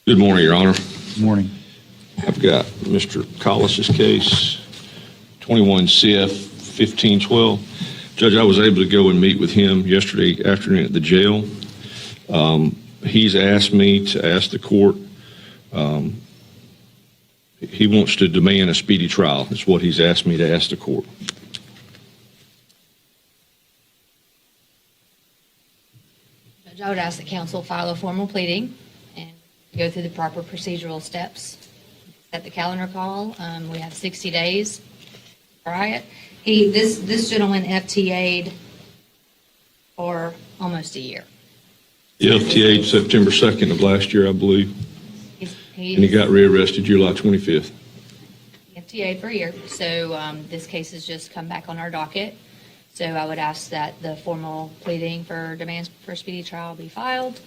Good morning, Your Honor. Good morning. I've got Mr. Collis's case, 21 CF 1512. Judge, I was able to go and meet with him yesterday afternoon at the jail. He's asked me to ask the court. He wants to demand a speedy trial. That's what he's asked me to ask the court. Judge, I would ask that counsel file a formal pleading and go through the proper procedural steps. Set the calendar call. We have 60 days. Right? This gentleman FTA'd for almost a year. He FTA'd September 2nd of last year, I believe, and he got rearrested July 25th. FTA'd for a year. So this case has just come back on our docket. So I would ask that the formal pleading for demands for a speedy trial be filed,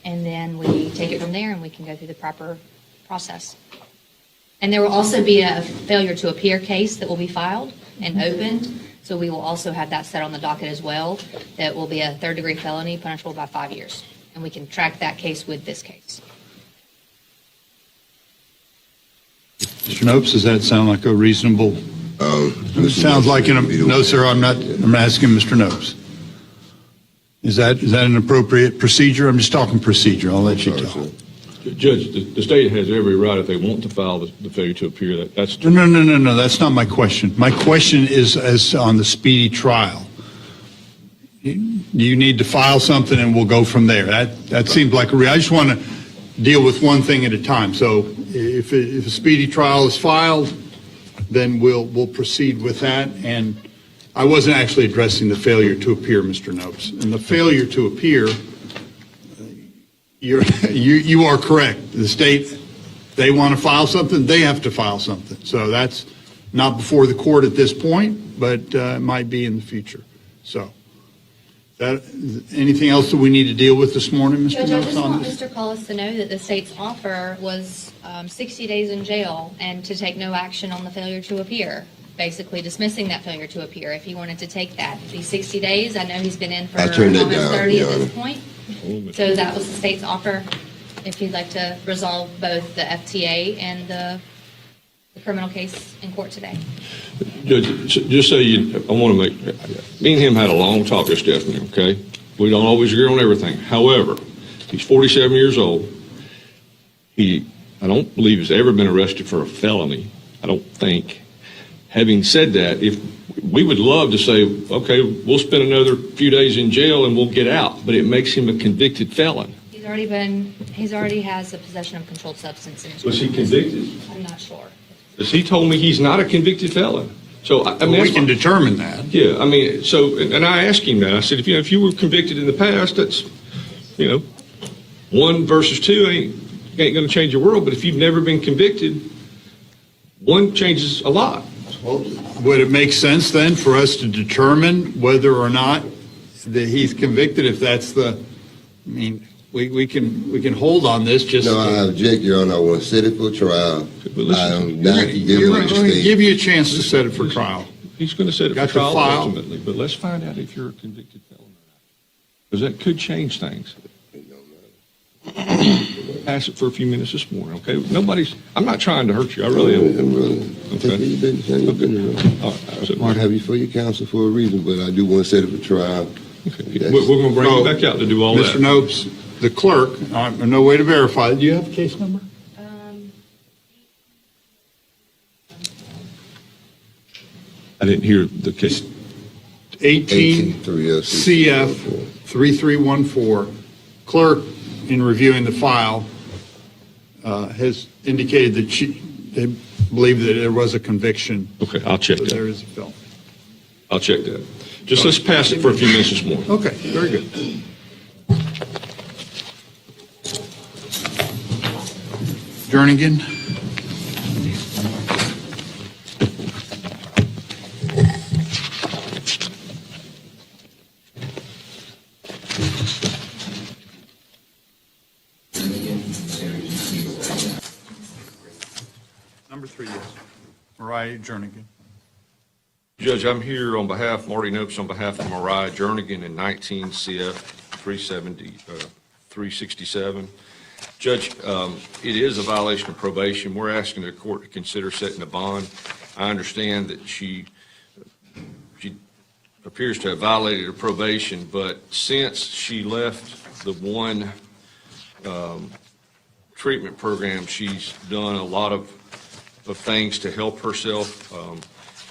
and then we take it from there and we can go through the proper process. And there will also be a failure to appear case that will be filed and opened. So we will also have that set on the docket as well. That will be a third-degree felony punishable by 5 years. And we can track that case with this case. Mr. Nopes, does that sound like a reasonable? It sounds like no, sir. I'm asking Mr. Nopes. Is that an appropriate procedure? I'm just talking procedure. I'll let you talk. Judge, the state has every right if they want to file the failure to appear. That's true. No. That's not my question. My question is as on the speedy trial. You need to file something, and we'll go from there. That seems like I just want to deal with one thing at a time. So if a speedy trial is filed, then we'll proceed with that. And I wasn't actually addressing the failure to appear, Mr. Nopes. And the failure to appear, you are correct. The state, they want to file something, they have to file something. So that's not before the court at this point, but it might be in the future. So anything else that we need to deal with this morning, Mr. Judge, Nopes? I just want Mr. Collis to know that the state's offer was 60 days in jail and to take no action on the failure to appear, basically dismissing that failure to appear if he wanted to take that. These 60 days, I know he's been in for almost 30 at this point. So that was the state's offer, if he'd like to resolve both the FTA and the criminal case in court today. Judge, just so I want to me and him had a long talk this afternoon, okay? We don't always agree on everything. However, he's 47 years old. I don't believe he's ever been arrested for a felony. I don't think. Having said that, if we would love to say, okay, we'll spend another few days in jail and we'll get out, but it makes him a convicted felon. He's already has a possession of controlled substance in his Was he convicted? I'm not sure. Because he told me he's not a convicted felon. So I mean, we can determine that. Yeah, I mean, so, and I asked him that. I said, if you were convicted in the past, that's, 1 versus 2 ain't going to change the world. But if you've never been convicted, 1 changes a lot. Well, would it make sense then for us to determine whether or not that he's convicted? If that's we can hold on this. No, I object, Your Honor. I want to set it for trial. I'm not going to give you a chance to set it for trial. He's going to set it for trial ultimately, but let's find out if you're a convicted felon or not, because that could change things. Pass it for a few minutes this morning, okay? I'm not trying to hurt you. I really am. Okay. You've been around. All right. I'd have you for your counsel for a reason, but I do want to set it for trial. Okay. We're going to bring you back out to do all that. Mr. Nopes, the clerk, no way to verify. Do you have a case number? I didn't hear the case. 18 CF 3314. Clerk, in reviewing the file, has indicated that they believe that there was a conviction. Okay, I'll check that. There is a felony. I'll check that. Just let's pass it for a few minutes this morning. Okay, very good. Jernigan. Number 3, yes. Mariah Jernigan. Judge, I'm here on behalf, Marty Nopes, on behalf of Mariah Jernigan in 19 CF 367. Judge, it is a violation of probation. We're asking the court to consider setting a bond. I understand that she appears to have violated her probation, but since she left the one treatment program, she's done a lot of things to help herself.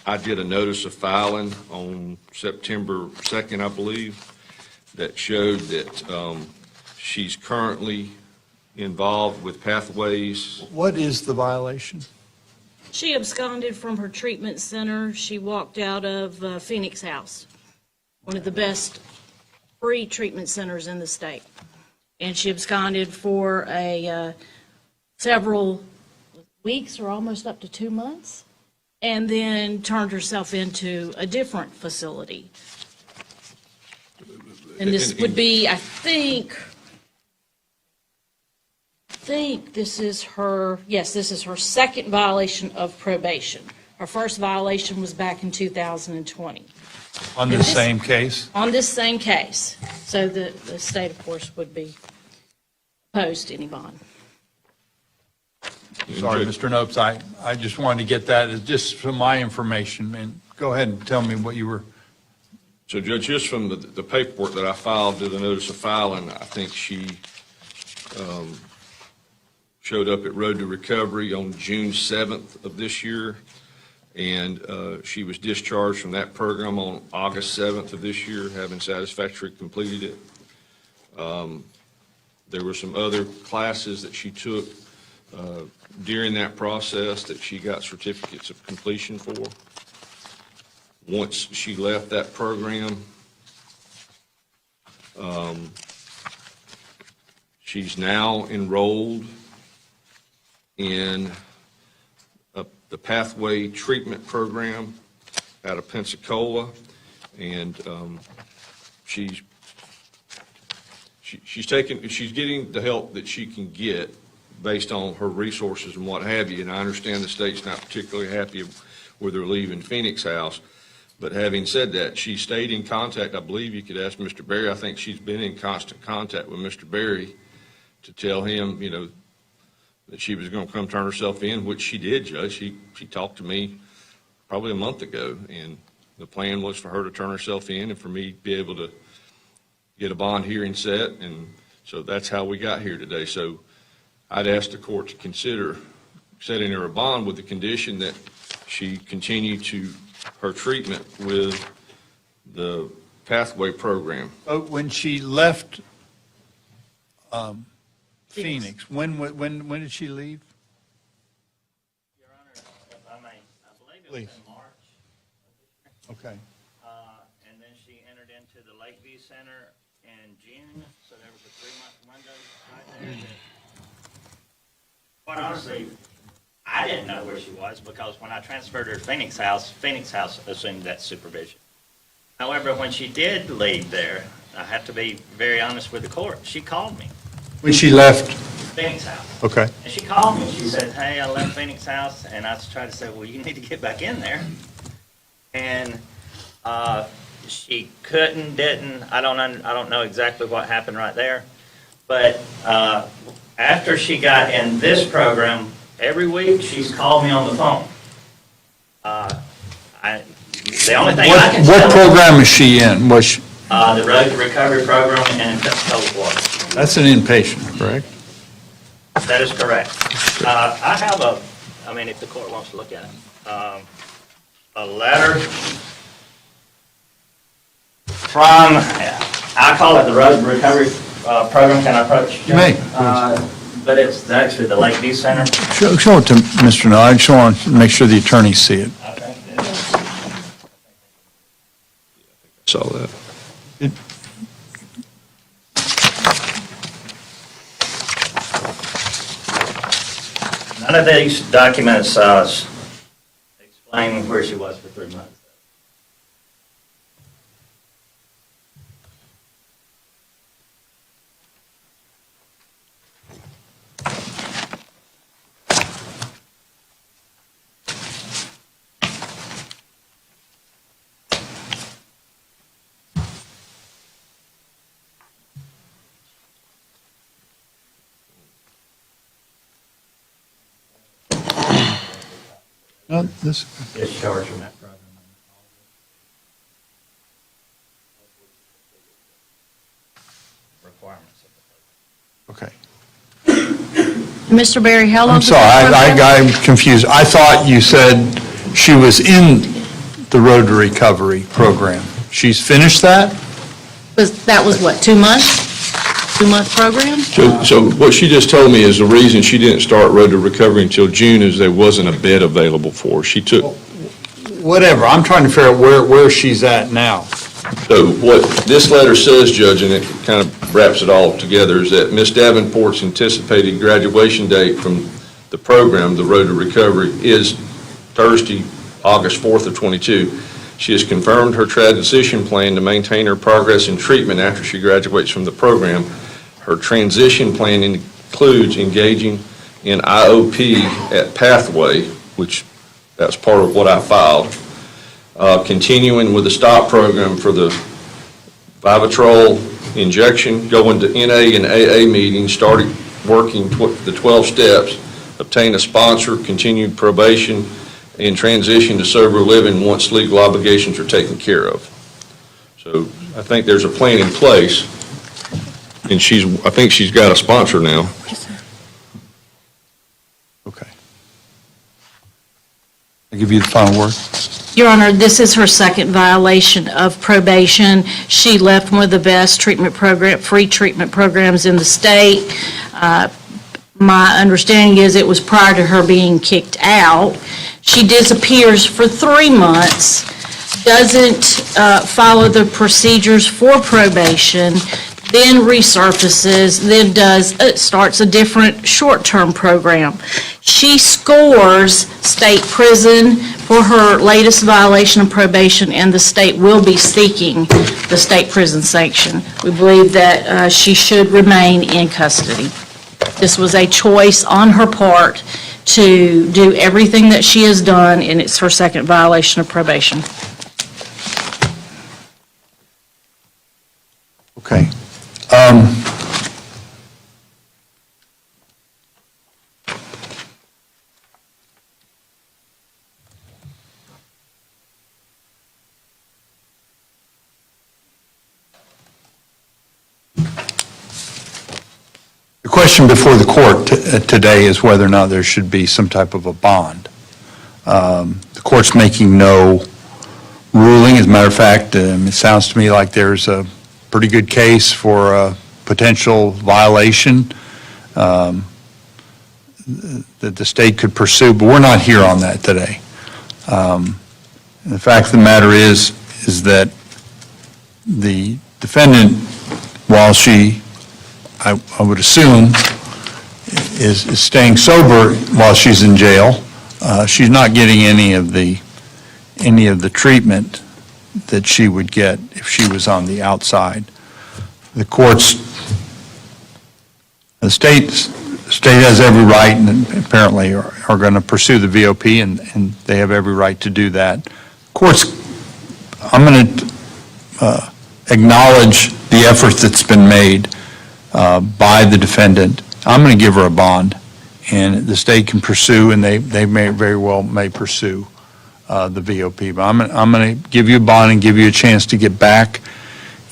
I did a notice of filing on September 2nd, I believe, that showed that she's currently involved with Pathways. What is the violation? She absconded from her treatment center. She walked out of Phoenix House, one of the best free treatment centers in the state. And she absconded for several weeks or almost up to 2 months, and then turned herself into a different facility. And this would be, I think this is her, yes, this is her second violation of probation. Her first violation was back in 2020. On the same case? On this same case. So the state, of course, would be opposed to any bond. Sorry, Mr. Nopes, I just wanted to get that, just from my information, and go ahead and tell me what you were. So, Judge, just from the paperwork that I filed to the notice of filing, I think she showed up at Road to Recovery on June 7th of this year, and she was discharged from that program on August 7th of this year, having satisfactorily completed it. There were some other classes that she took during that process that she got certificates of completion for. Once she left that program, she's now enrolled in the Pathway Treatment Program out of Pensacola, and she's getting the help that she can get based on her resources and what have you. And I understand the state's not particularly happy with her leaving Phoenix House. But having said that, she stayed in contact. I believe you could ask Mr. Berry. I think she's been in constant contact with Mr. Berry to tell him, that she was going to come turn herself in, which she did, Judge. She talked to me probably a month ago, and the plan was for her to turn herself in and for me to be able to get a bond hearing set. And so that's how we got here today. So I'd ask the court to consider setting her a bond with the condition that she continue to her treatment with the Pathway program. When she left Phoenix, when did she leave? Your Honor, if I may, I believe it was Please. in March, Okay. and then she entered into the Lakeview Center in June, so there was a 3-month window right there. Quite honestly, I didn't know where she was because when I transferred her to Phoenix House assumed that supervision. However, when she did leave there, I have to be very honest with the court, she called me, When she left? Phoenix House. Okay. And she called me, she said, hey, I left Phoenix House, and I tried to say, well, you need to get back in there. And she didn't, I don't know exactly what happened right there. But after she got in this program, every week, she's called me on the phone. The only thing I can What tell program is she in? Was she, the Road to Recovery program in Pensacola, Florida. that's an inpatient, correct? That is correct. I have if the court wants to look at it, a letter from, I call it the Road to Recovery program. Can I approach? You may. But it's actually the Lakeview Center. Show it to Mr. No. I just want to make sure the attorneys see it. Saw that. None of these documents explain where she was for 3 months. No, this, Discharge from that program. Requirements of the program. okay. Mr. Berry, how long? I'm sorry, I'm confused. I thought you said she was in the Road to Recovery program. She's finished that? That was what, 2 months? 2-month program? So what she just told me is the reason she didn't start Road to Recovery until June is there wasn't a bed available for her. She took, Whatever, I'm trying to figure out where she's at now. so what this letter says, Judge, and it kind of wraps it all together, is that Ms. Davenport's anticipated graduation date from the program, the Road to Recovery, is Thursday, August 4th of '22. She has confirmed her transition plan to maintain her progress in treatment after she graduates from the program. Her transition plan includes engaging in IOP at Pathway, which that's part of what I filed, continuing with the STOP program for the Vivitrol injection, going to NA and AA meetings, started working the 12 steps, obtain a sponsor, continued probation, and transition to sober living once legal obligations are taken care of. So I think there's a plan in place, and I think she's got a sponsor now. Okay. I'll give you the final word. Your Honor, this is her second violation of probation. She left one of the best free treatment programs in the state. My understanding is it was prior to her being kicked out. She disappears for 3 months, doesn't follow the procedures for probation, then resurfaces, then starts a different short-term program. She scores state prison for her latest violation of probation, and the state will be seeking the state prison sanction. We believe that she should remain in custody. This was a choice on her part to do everything that she has done, and it's her second violation of probation. Okay. The question before the court today is whether or not there should be some type of a bond. The court's making no ruling. As a matter of fact, it sounds to me like there's a pretty good case for a potential violation that the state could pursue, but we're not here on that today. The fact of the matter is that the defendant, while she, I would assume, is staying sober while she's in jail, she's not getting any of the treatment that she would get if she was on the outside. The state has every right, and apparently are going to pursue the VOP, and they have every right to do that. Courts, I'm going to acknowledge the effort that's been made by the defendant. I'm going to give her a bond, and the state can pursue, and they may very well pursue the VOP. But I'm going to give you a bond and give you a chance to get back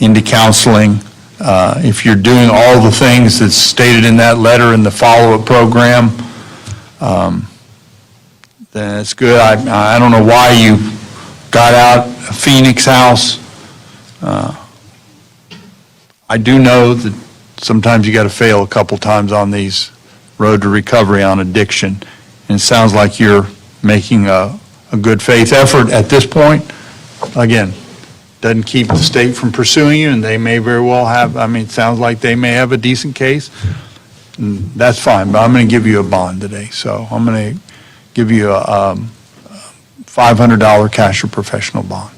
into counseling. If you're doing all the things that's stated in that letter in the follow-up program, then it's good. I don't know why you got out of Phoenix House. I do know that sometimes you got to fail a couple times on these road to recovery on addiction. And it sounds like you're making a good faith effort at this point. Again, doesn't keep the state from pursuing you, and they may very well have, it sounds like they may have a decent case. And that's fine, but I'm going to give you a bond today. So I'm going to give you a $500 cash or professional bond.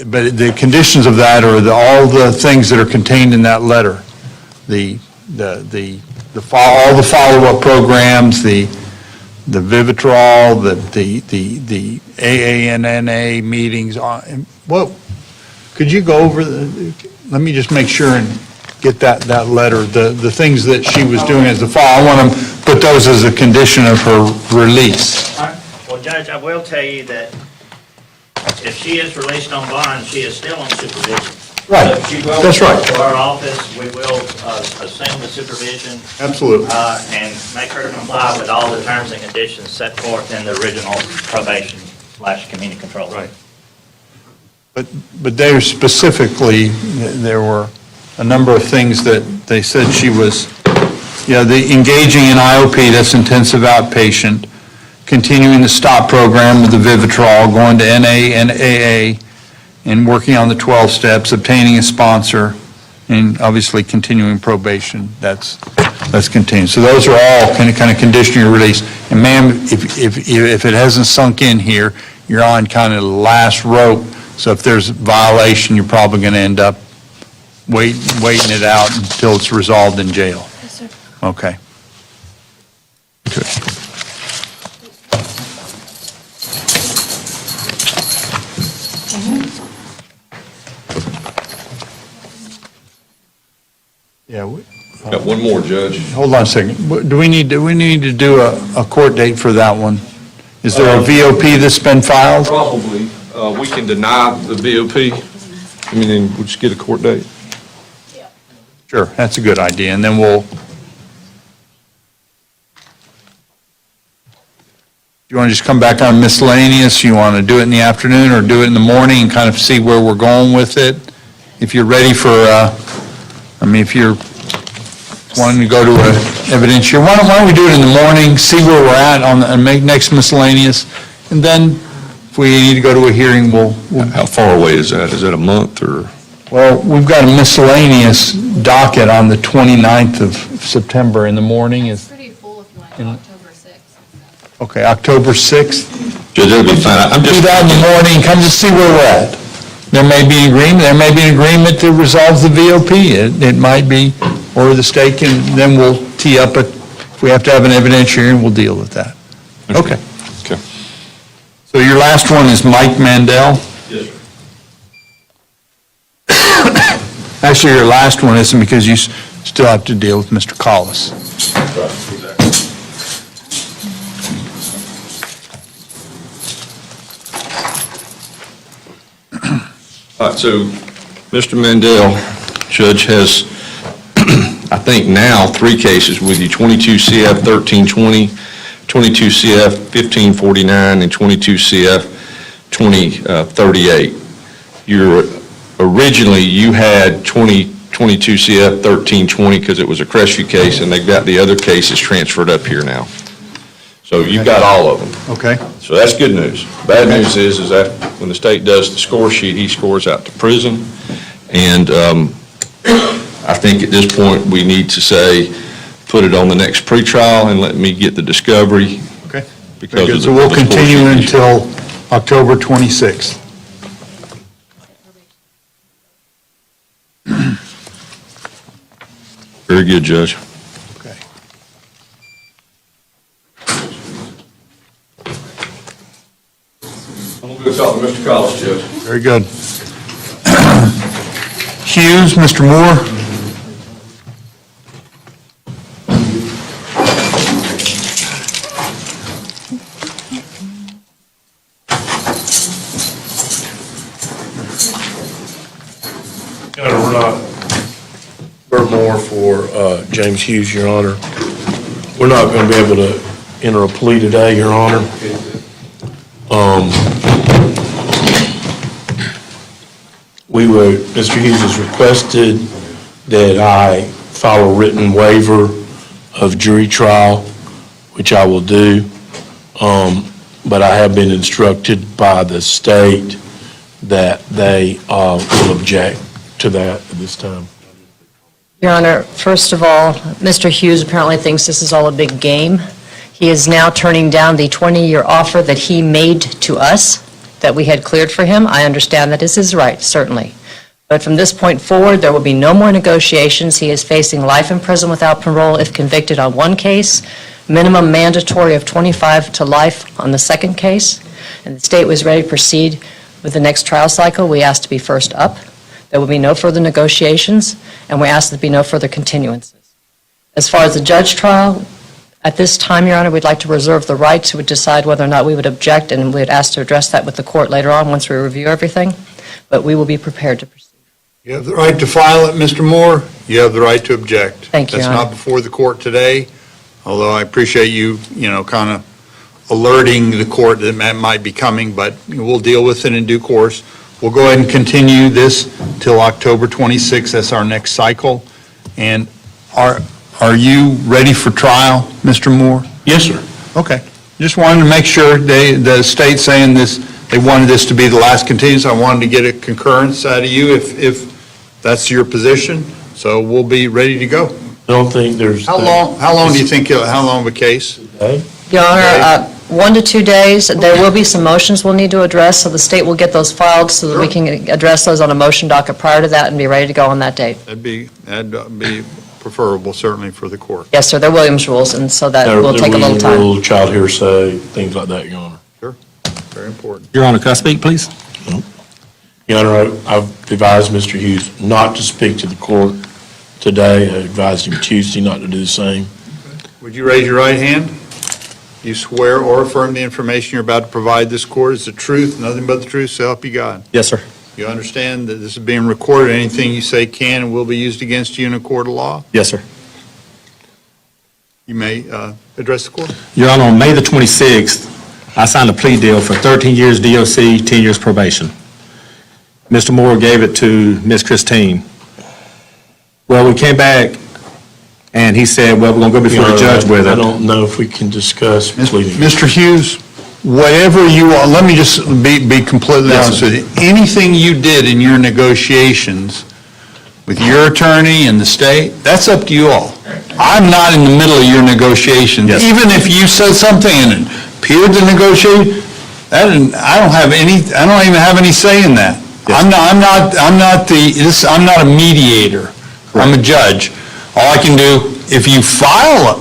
But the conditions of that are all the things that are contained in that letter. All the follow-up programs, the Vivitrol, the AANNA meetings. Well, could you go over let me just make sure and get that letter, the things that she was doing as the follow. I want to put those as a condition of her release. Well, Judge, I will tell you that if she is released on bond, she is still on supervision. Right. So she will That's right. come to our office, we will assume the supervision Absolutely. and make her comply with all the terms and conditions set forth in the original probation/community control. Right. But there specifically, there were a number of things that they said she was, the engaging in IOP, that's intensive outpatient, continuing the STOP program with the Vivitrol, going to NA and AA, and working on the 12 steps, obtaining a sponsor, and obviously continuing probation. That's continued. So those are all kind of conditional your release. And ma'am, if it hasn't sunk in here, you're on kind of the last rope. So if there's a violation, you're probably going to end up waiting it out until it's resolved in jail. Yes, sir. Okay. Yeah, Got one more, Judge. hold on a second. Do we need to do a court date for that one? Is there a VOP that's been filed? Probably. We can deny the VOP. I mean, then we'll just get a court date. Sure, that's a good idea, and then we'll... You want to just come back on miscellaneous? You want to do it in the afternoon or do it in the morning and kind of see where we're going with it? If you're ready for, if you're wanting to go to an evidentiary, why don't we do it in the morning, see where we're at on the next miscellaneous, and then if we need to go to a hearing, we'll How far away is that? Is that a month or? Well, we've got a miscellaneous docket on the 29th of September in the morning. It's pretty full if you want to do October 6th. Okay, October 6th. Judge, that'll be fine. I'm Do just. that in the morning, come to see where we're at. There may be an agreement, that resolves the VOP. It might be, or the state can, then we'll tee up if we have to have an evidentiary, and we'll deal with that. Okay. Okay. So your last one is Mike Mandel? Yes, sir. Actually, your last one isn't because you still have to deal with Mr. Collis. All right, so Mr. Mandel, Judge, has, I think now, 3 cases with you, 22 CF 1320, 22 CF 1549, and 22 CF 2038. Originally, you had 22 CF 1320 because it was a Crestview case, and they've got the other cases transferred up here now. So you've got all of them. Okay. So that's good news. Bad news is that when the state does the score sheet, he scores out to prison. And I think at this point, we need to say, put it on the next pretrial and let me get the discovery. Okay. Because of So we'll the score continue sheet issue. until October 26th. Very good, Judge. Okay. I'm going to go talk to Mr. Collis, Judge. Very good. Hughes, Mr. Moore? Your Honor, we're not, Bert Moore for James Hughes, Your Honor. We're not going to be able to enter a plea today, Your Honor. Mr. Hughes has requested that I file a written waiver of jury trial, which I will do. But I have been instructed by the state that they will object to that at this time. Your Honor, first of all, Mr. Hughes apparently thinks this is all a big game. He is now turning down the 20-year offer that he made to us, that we had cleared for him. I understand that is his right, certainly. But from this point forward, there will be no more negotiations. He is facing life in prison without parole if convicted on one case, minimum mandatory of 25 to life on the second case, and the state was ready to proceed with the next trial cycle. We asked to be first up. There will be no further negotiations, and we ask that there be no further continuances. As far as the judge trial, At this time, Your Honor, we'd like to reserve the right to decide whether or not we would object, and we'd ask to address that with the court later on once we review everything, but we will be prepared to proceed. You have the right to file it, Mr. Moore. You have the right to object. Thank you, Your That's Honor. not before the court today, although I appreciate you, kind of alerting the court that that might be coming, but we'll deal with it in due course. We'll go ahead and continue this till October 26th. That's our next cycle. And are you ready for trial, Mr. Moore? Yes, sir. Okay. Just wanted to make sure the state saying this, they wanted this to be the last continuance. I wanted to get a concurrence out of you if that's your position. So we'll be ready to go. I don't think there's. How long do you think, how long of a case? Okay. Your Honor, 1 to 2 days. There will be some motions we'll need to address, so the state will get those filed so that we can address those on a motion docket prior to that and be ready to go on that date. That'd be preferable, certainly, for the court. Yes, sir, they're Williams rules, and so that will take a little time. Rule, child hearsay, things like that, Your Honor. Very important. Your Honor, could I speak, please? Your Honor, I've advised Mr. Hughes not to speak to the court today. I advised him Tuesday not to do the same. Would you raise your right hand? You swear or affirm the information you're about to provide this court is the truth, nothing but the truth, so help you God. Yes, sir. You understand that this is being recorded, anything you say can and will be used against you in a court of law? Yes, sir. You may address the court. Your Honor, on May the 26th, I signed a plea deal for 13 years DOC, 10 years probation. Mr. Moore gave it to Ms. Christine. Well, we came back, and he said, well, we're going to go before the judge with I it. don't know if we can discuss pleading. Mr. Hughes, whatever you want, let me just be completely Yes, honest sir. with you. Anything you did in your negotiations with your attorney and the state, that's up to you all. I'm not in the middle of your negotiations. Yes. Even if you said something and it appeared to negotiate, I don't even have any say in that. Yes. I'm not a mediator. I'm a judge. All I can do, if you file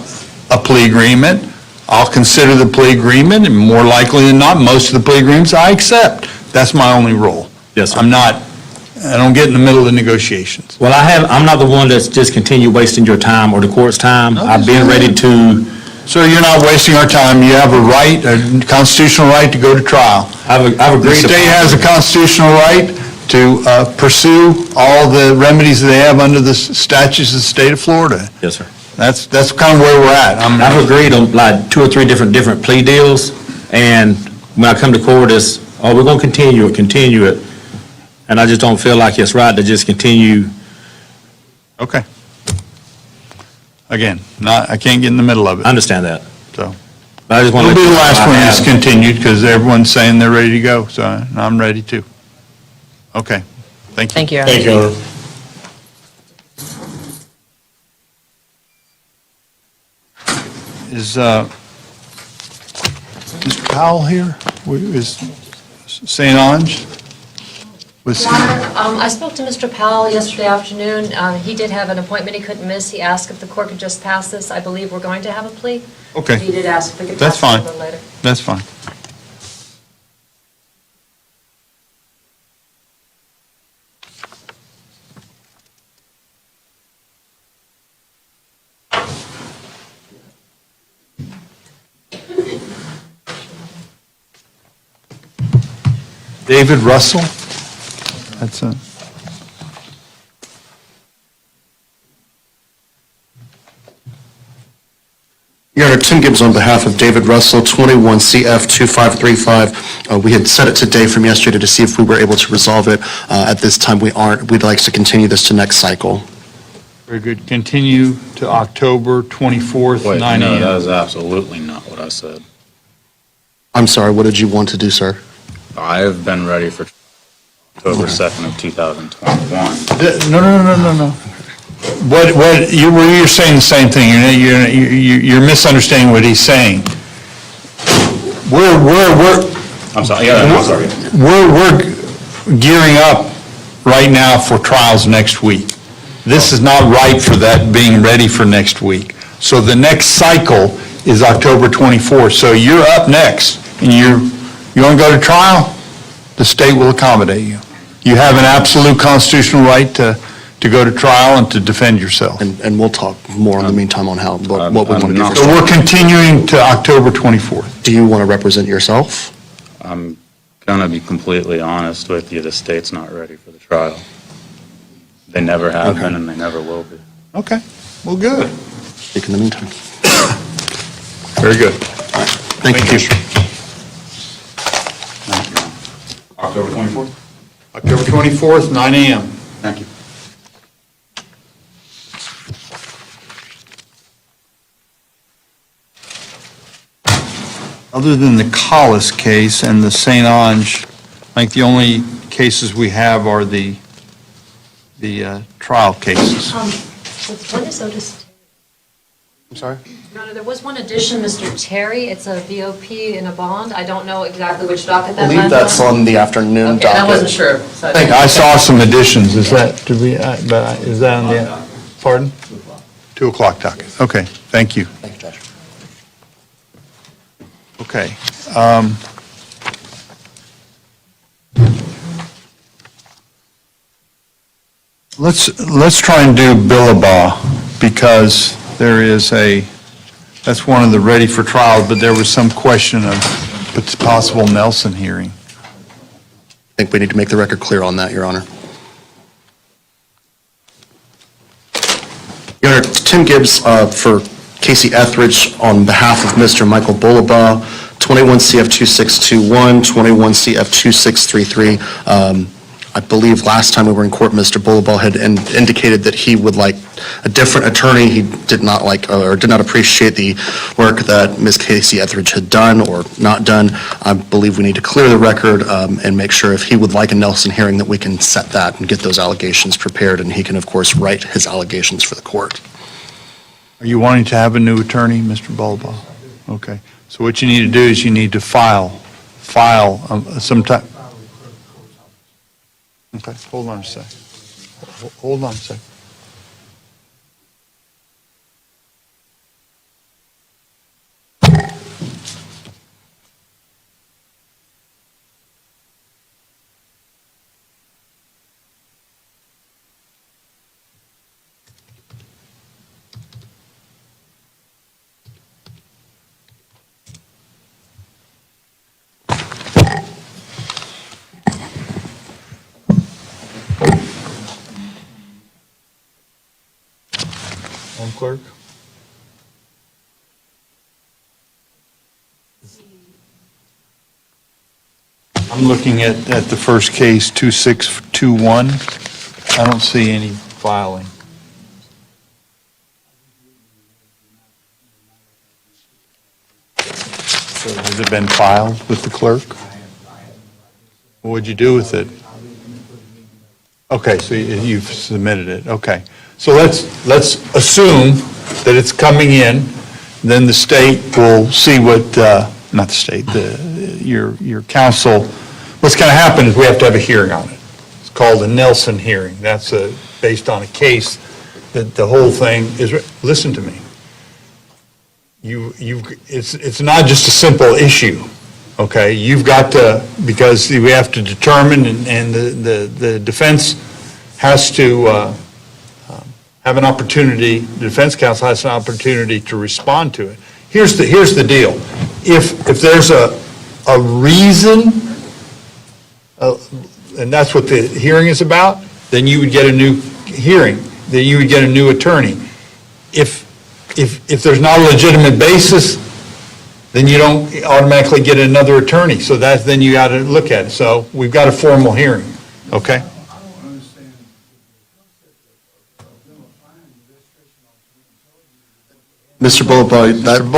a plea agreement, I'll consider the plea agreement, and more likely than not, most of the plea agreements I accept. That's my only role. Yes, sir. I don't get in the middle of the negotiations. Well, I'm not the one that's just continue wasting your time or the court's time. I've been ready to, So you're not wasting our time. You have a right, a constitutional right to go to trial. I've The agreed state upon. has a constitutional right to pursue all the remedies they have under the statutes of the state of Florida. Yes, sir. That's kind of where we're at. I've agreed on like 2 or 3 different plea deals, and when I come to court, it's, we're going to continue it, and I just don't feel like it's right to just continue. Okay. Again, I can't get in the middle of it. I understand that. So But I just want to. it'll be the last one that's continued because everyone's saying they're ready to go, so I'm ready too. Okay. Thank you. Thank you, Your Honor. Thank you, Your Honor. Is Mr. Powell here? Is St. Ange? Was he? I spoke to Mr. Powell yesterday afternoon. He did have an appointment he couldn't miss. He asked if the court could just pass this. I believe we're going to have a plea. Okay. He did ask if we could That's pass it a fine. little later. That's fine. David Russell? That's a... Your Honor, Tim Gibbs on behalf of David Russell, 21 CF 2535. We had set it today from yesterday to see if we were able to resolve it. At this time, we aren't. We'd like to continue this to next cycle. Very good. Continue to October 24th, Wait, 9 no, a.m. that is absolutely not what I said. I'm sorry, what did you want to do, sir? I have been ready for October 2nd of 2021. No. You're saying the same thing. You're misunderstanding what he's saying. I'm sorry, yeah, I'm sorry. We're gearing up right now for trials next week. This is not right for that being ready for next week. So the next cycle is October 24th. So you're up next, and you want to go to trial? The state will accommodate you. You have an absolute constitutional right to to go to trial and to defend yourself. And we'll talk more in the meantime on how, what we want to do. I'm So for we're continuing to October 24th. Do you want to represent yourself? I'm going to be completely honest with you, the state's not ready for the trial. They never have Okay. been, and they never will be. Okay, well, good. Speak in the meantime. Very good. Thank you. October 24th? October 24th, 9 a.m. Thank you. Other than the Collis case and the St. Ange, I think the only cases we have are the trial cases. What is Otis? I'm sorry? Your Honor, there was one addition, Mr. Terry. It's a VOP in a bond. I don't know exactly which docket I that believe lands that's on the afternoon Okay, docket. I wasn't sure. So I saw some additions. Is that, is that on the, pardon? 2 o'clock docket. Okay, thank you. Thank you, Judge. Okay. Let's try and do Billabah, because there is that's one of the ready for trial, but there was some question of possible Nelson hearing. I think we need to make the record clear on that, Your Honor. Your Honor, Tim Gibbs for Casey Etheridge on behalf of Mr. Michael Billabah, 21 CF 2621, 21 CF 2633. I believe last time we were in court, Mr. Billabah had indicated that he would like a different attorney. He did not like, or did not appreciate the work that Ms. Casey Etheridge had done or not done. I believe we need to clear the record and make sure if he would like a Nelson hearing that we can set that and get those allegations prepared, and he can, of course, write his allegations for the court. Are you wanting to have a new attorney, Mr. Billabah? Okay. So what you need to do is you need to file sometime. Okay, hold on a sec. Hold on a sec. Madam Clerk? I'm looking at the first case, 2621. I don't see any filing. So has it been filed with the clerk? What would you do with it? Okay, so you've submitted it, okay. So let's assume that it's coming in, then the state will see what, not the state, your counsel, what's going to happen is we have to have a hearing on it. It's called a Nelson hearing. That's based on a case that the whole thing is, listen to me. It's not just a simple issue, okay? You've got to, because we have to determine, and the defense has to have an opportunity, the defense counsel has an opportunity to respond to it. Here's the deal. If there's a reason, and that's what the hearing is about, then you would get a new hearing, then you would get a new attorney. If there's not a legitimate basis, then you don't automatically get another attorney. So then you got to look at it. So we've got a formal hearing, okay? Mr. Billabah, that would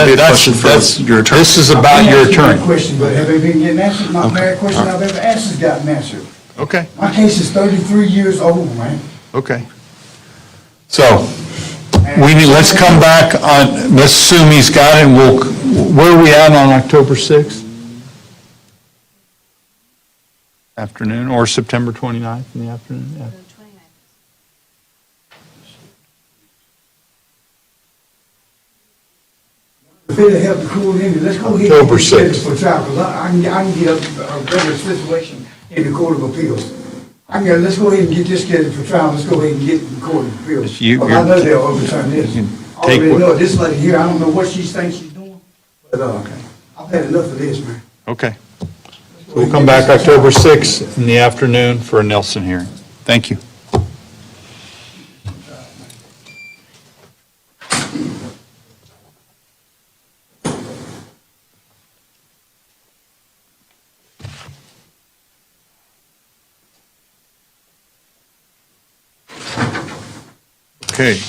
be a question for your attorney. This is about your attorney. My question, but have they been getting answered? My married question I've ever asked has gotten answered. Okay, My case is 33 years old, man. okay. So, let's come back on, let's assume he's got it, and where are we at on October 6th? Afternoon, or September 29th in the afternoon? Yeah. If it'll help the cool in, let's go ahead October and get 6th. for trial, because I can get a better situation in the Court of Appeals. let's go ahead and get this scheduled for trial, let's go ahead and get it recorded. You- I know they'll overturn this. You I take already what- know this lady here, I don't know what she thinks she's doing, but, I've had enough of this, man. Okay. We'll come back October 6th in the afternoon for a Nelson hearing. Thank you. Okay.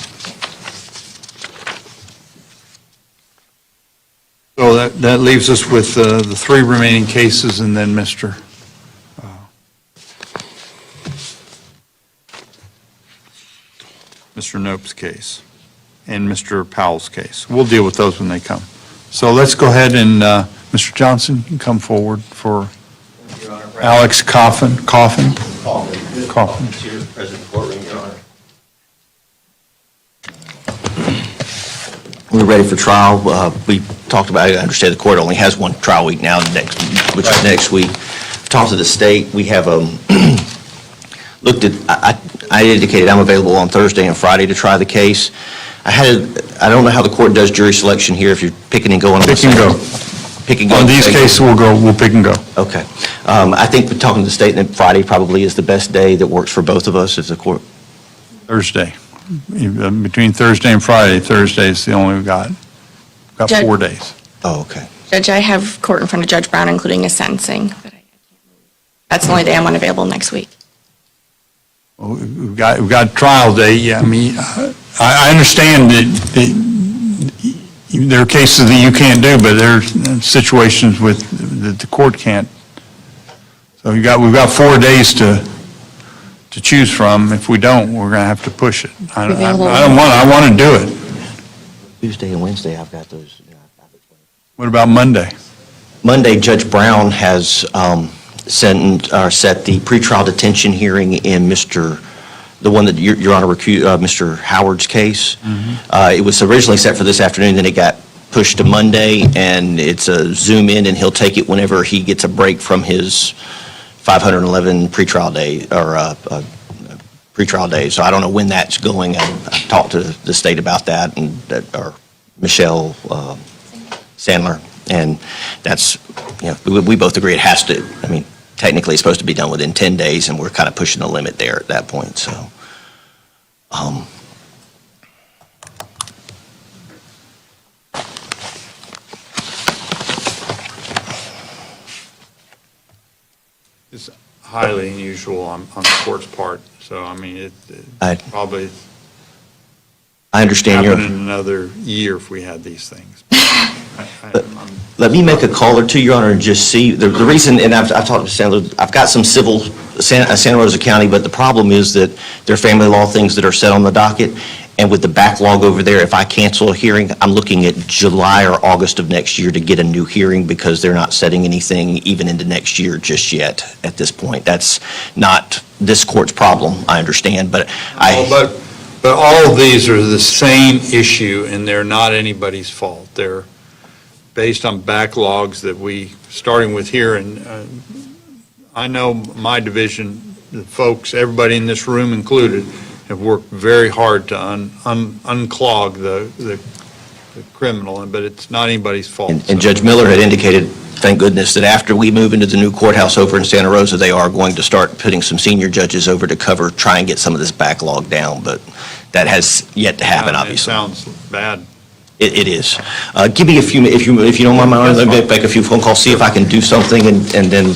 So that leaves us with the three remaining cases and then Mr. Knope's case and Mr. Powell's case. We'll deal with those when they come. So let's go ahead and, Mr. Johnson, you can come forward for Alex Coffin. Here, President Courtroom, Your Honor. We're ready for trial. We talked about, I understand the court only has one trial week now, which is next week. Talked to the state. We have looked at, I indicated I'm available on Thursday and Friday to try the case. I don't know how the court does jury selection here, if you're picking and going. Pick and go. Pick and go. On these cases, we'll pick and go. Okay. I think talking to the state, that Friday probably is the best day that works for both of us if the court. Thursday. Between Thursday and Friday, Thursday is the only we've got. We've got 4 days. Oh, okay. Judge, I have court in front of Judge Brown, including a sentencing. That's the only day I'm unavailable next week. Well, we've got trial day. Yeah, I mean, I understand that there are cases that you can't do, but there's situations that the court can't. So we've got 4 days to choose from. If we don't, we're going to have to push it. I want to do it. Tuesday and Wednesday, I've got those. What about Monday? Monday, Judge Brown has set the pretrial detention hearing in the one that Your Honor Mr. Howard's case. It was originally set for this afternoon, then it got pushed to Monday, and it's a Zoom in, and he'll take it whenever he gets a break from his 511 pretrial days. So I don't know when that's going. I talked to the state about that, or Michelle Sandler, and that's, we both agree it has to. I mean, technically it's supposed to be done within 10 days, and we're kind of pushing the limit there at that point, so. It's highly unusual on the court's part, so I mean, it probably I understand happen in another year if we had these things. Let me make a call or two, Your Honor, and just see. The reason, and I've talked to Sandler, I've got some civil, Santa Rosa County, but the problem is that there are family law things that are set on the docket, and with the backlog over there, if I cancel a hearing, I'm looking at July or August of next year to get a new hearing because they're not setting anything even into next year just yet at this point. That's not this court's problem, I understand, but But all of these are the same issue, and they're not anybody's fault. They're based on backlogs that starting with here, and I know my division, the folks, everybody in this room included, have worked very hard to unclog the criminal, but it's not anybody's fault. And Judge Miller had indicated, thank goodness, that after we move into the new courthouse over in Santa Rosa, they are going to start putting some senior judges over to try and get some of this backlog down, but that has yet to happen, obviously. It sounds bad. It is. Give me a few, if you don't mind, let me make a few phone calls, see if I can do something, and then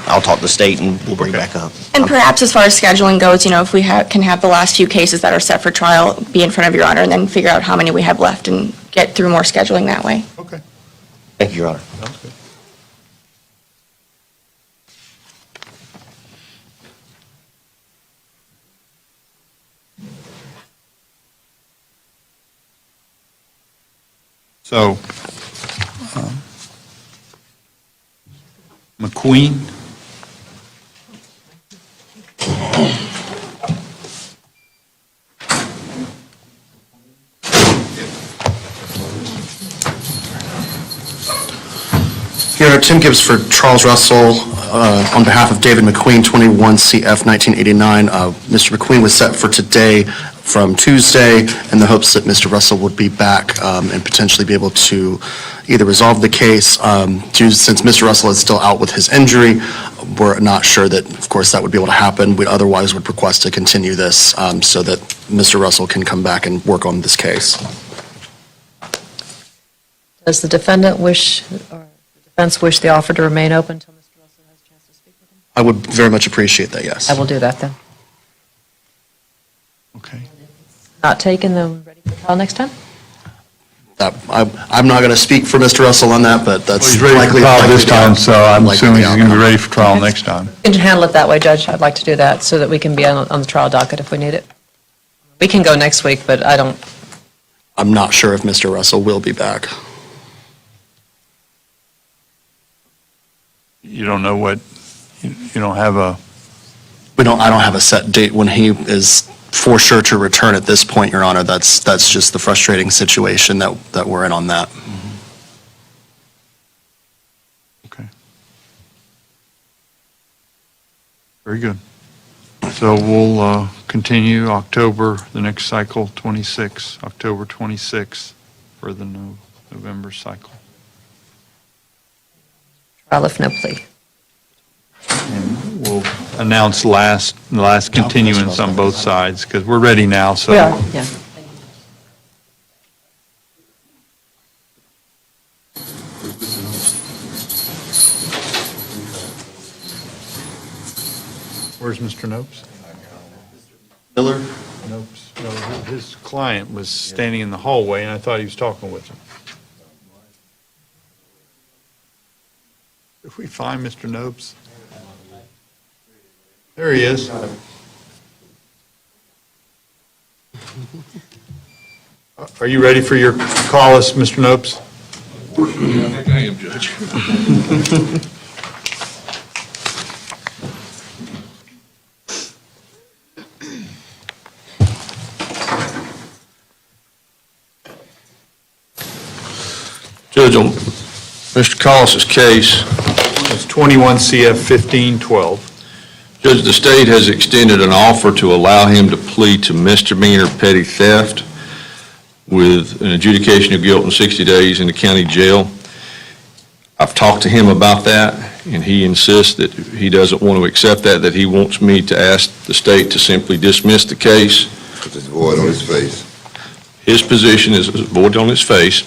I'll talk to the state and we'll bring it back up. And perhaps as far as scheduling goes, if we can have the last few cases that are set for trial be in front of Your Honor, and then figure out how many we have left and get through more scheduling that way. Okay. Thank you, Your Honor. Sounds good. So, McQueen. Your Honor, Tim Gibbs for Charles Russell. on behalf of David McQueen, 21 CF 1989. Mr. McQueen was set for today from Tuesday in the hopes that Mr. Russell would be back and potentially be able to either resolve the case. Since Mr. Russell is still out with his injury, we're not sure that, of course, that would be able to happen. We otherwise would request to continue this so that Mr. Russell can come back and work on this case. Does the defendant wish, or the defense wish the offer to remain open until Mr. Russell has a chance to speak with him? I would very much appreciate that, yes. I will do that then. Okay. Not taken, then ready for trial next time? I'm not going to speak for Mr. Russell on that, but that's He's ready for likely. trial this time, so I'm likely assuming he's going to be outcome. ready for trial next time. You can handle it that way, Judge. I'd like to do that so that we can be on the trial docket if we need it. We can go next week, but I'm not sure if Mr. Russell will be back. You don't know what, you don't have a, I don't have a set date when he is for sure to return at this point, Your Honor. That's just the frustrating situation that we're in on that. okay. Very good. So we'll continue the next cycle, October 26th for the November cycle. trial if no plea. And we'll announce last continuance on both sides, because we're ready now, so. We are, yeah. Where's Mr. Nopes? Miller? Nopes, no, his client was standing in the hallway, and I thought he was talking with him. If we find Mr. Nopes. There he is. Are you ready for your call us, Mr. Nopes? I think I am, Judge. Judge, on Mr. Collis's case, It's 21 CF 1512. Judge, the state has extended an offer to allow him to plead to misdemeanor petty theft with an adjudication of guilt in 60 days in the county jail. I've talked to him about that, and he insists that he doesn't want to accept that he wants me to ask the state to simply dismiss the case. Put this void on his face. His position is void on his face.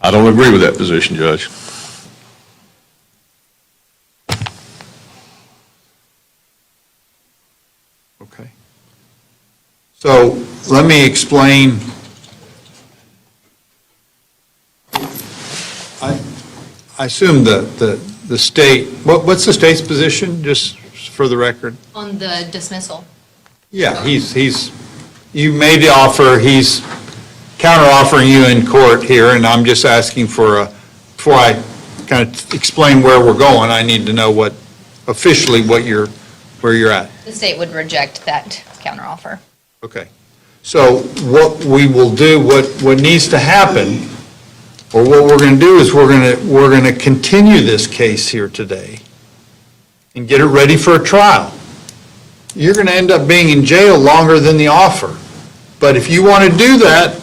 I don't agree with that position, Judge. Okay. So let me explain. I assume the state, what's the state's position, just for the record? On the dismissal. Yeah, you made the offer, he's counter-offering you in court here, and I'm just asking before I kind of explain where we're going, I need to know officially where you're at. The state would reject that counteroffer. Okay. So what we will do, what needs to happen, or what we're going to do is we're going to continue this case here today and get it ready for a trial. You're going to end up being in jail longer than the offer. But if you want to do that,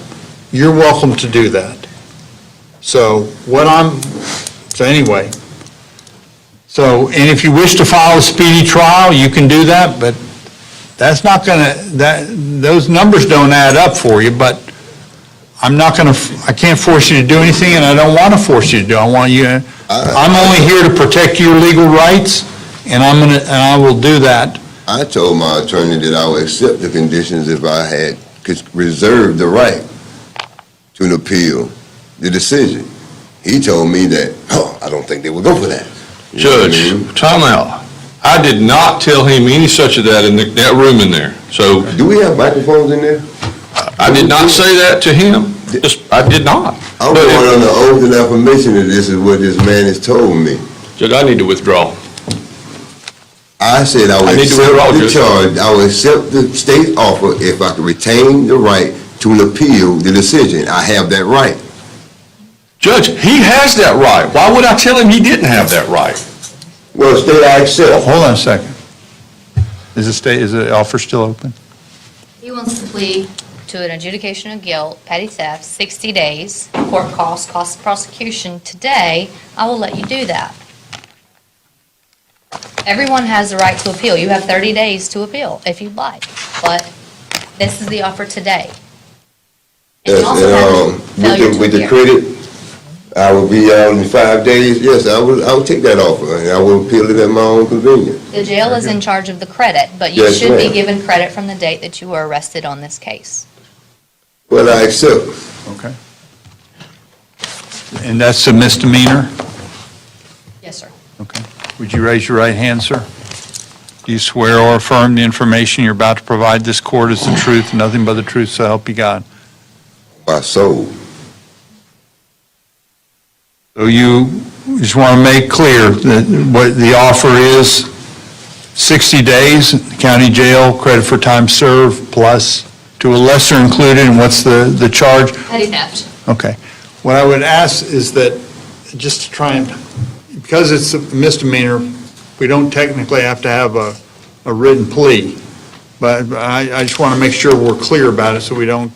you're welcome to do that. So anyway. So, and if you wish to file a speedy trial, you can do that, but that's not going to, those numbers don't add up for you, but I can't force you to do anything, and I don't want to force you to do. I'm only here to protect your legal rights, and I will do that. I told my attorney that I would accept the conditions if I could reserve the right to an appeal the decision. He told me that, I don't think they would go for that. Judge, time out. I did not tell him any such of that in that room in there. So Do we have microphones in there? I did not say that to him. I did not. I'm going on the oath and affirmation that this is what this man has told me. Judge, I need to withdraw. I said I would need to accept withdraw, the Judge. charge, I would accept the state offer if I could retain the right to appeal the decision. I have that right. Judge, he has that right. Why would I tell him he didn't have that right? Well, state I accept. Hold on a second. Is the offer still open? He wants to plead to an adjudication of guilt, petty theft, 60 days, court costs, cost of prosecution. Today, I will let you do that. Everyone has the right to appeal. You have 30 days to appeal if you'd like, but this is the offer today. And you Yes, also have failure to with the appear. credit, I will be out in 5 days. Yes, I will take that offer, and I will appeal it at my own convenience. The jail is in charge of the credit, but you Yes, should be ma'am. given credit from the date that you were arrested on this case. Well, I accept. Okay. And that's a misdemeanor? Yes, sir. Okay. Would you raise your right hand, sir? Do you swear or affirm the information you're about to provide this court is the truth, and nothing but the truth, so help you God? My soul. So you just want to make clear that what the offer is, 60 days, county jail, credit for time served, plus to a lesser included, and what's the charge? Petty theft. Okay. What I would ask is that, just to try and, because it's a misdemeanor, we don't technically have to have a written plea, but I just want to make sure we're clear about it, so we don't,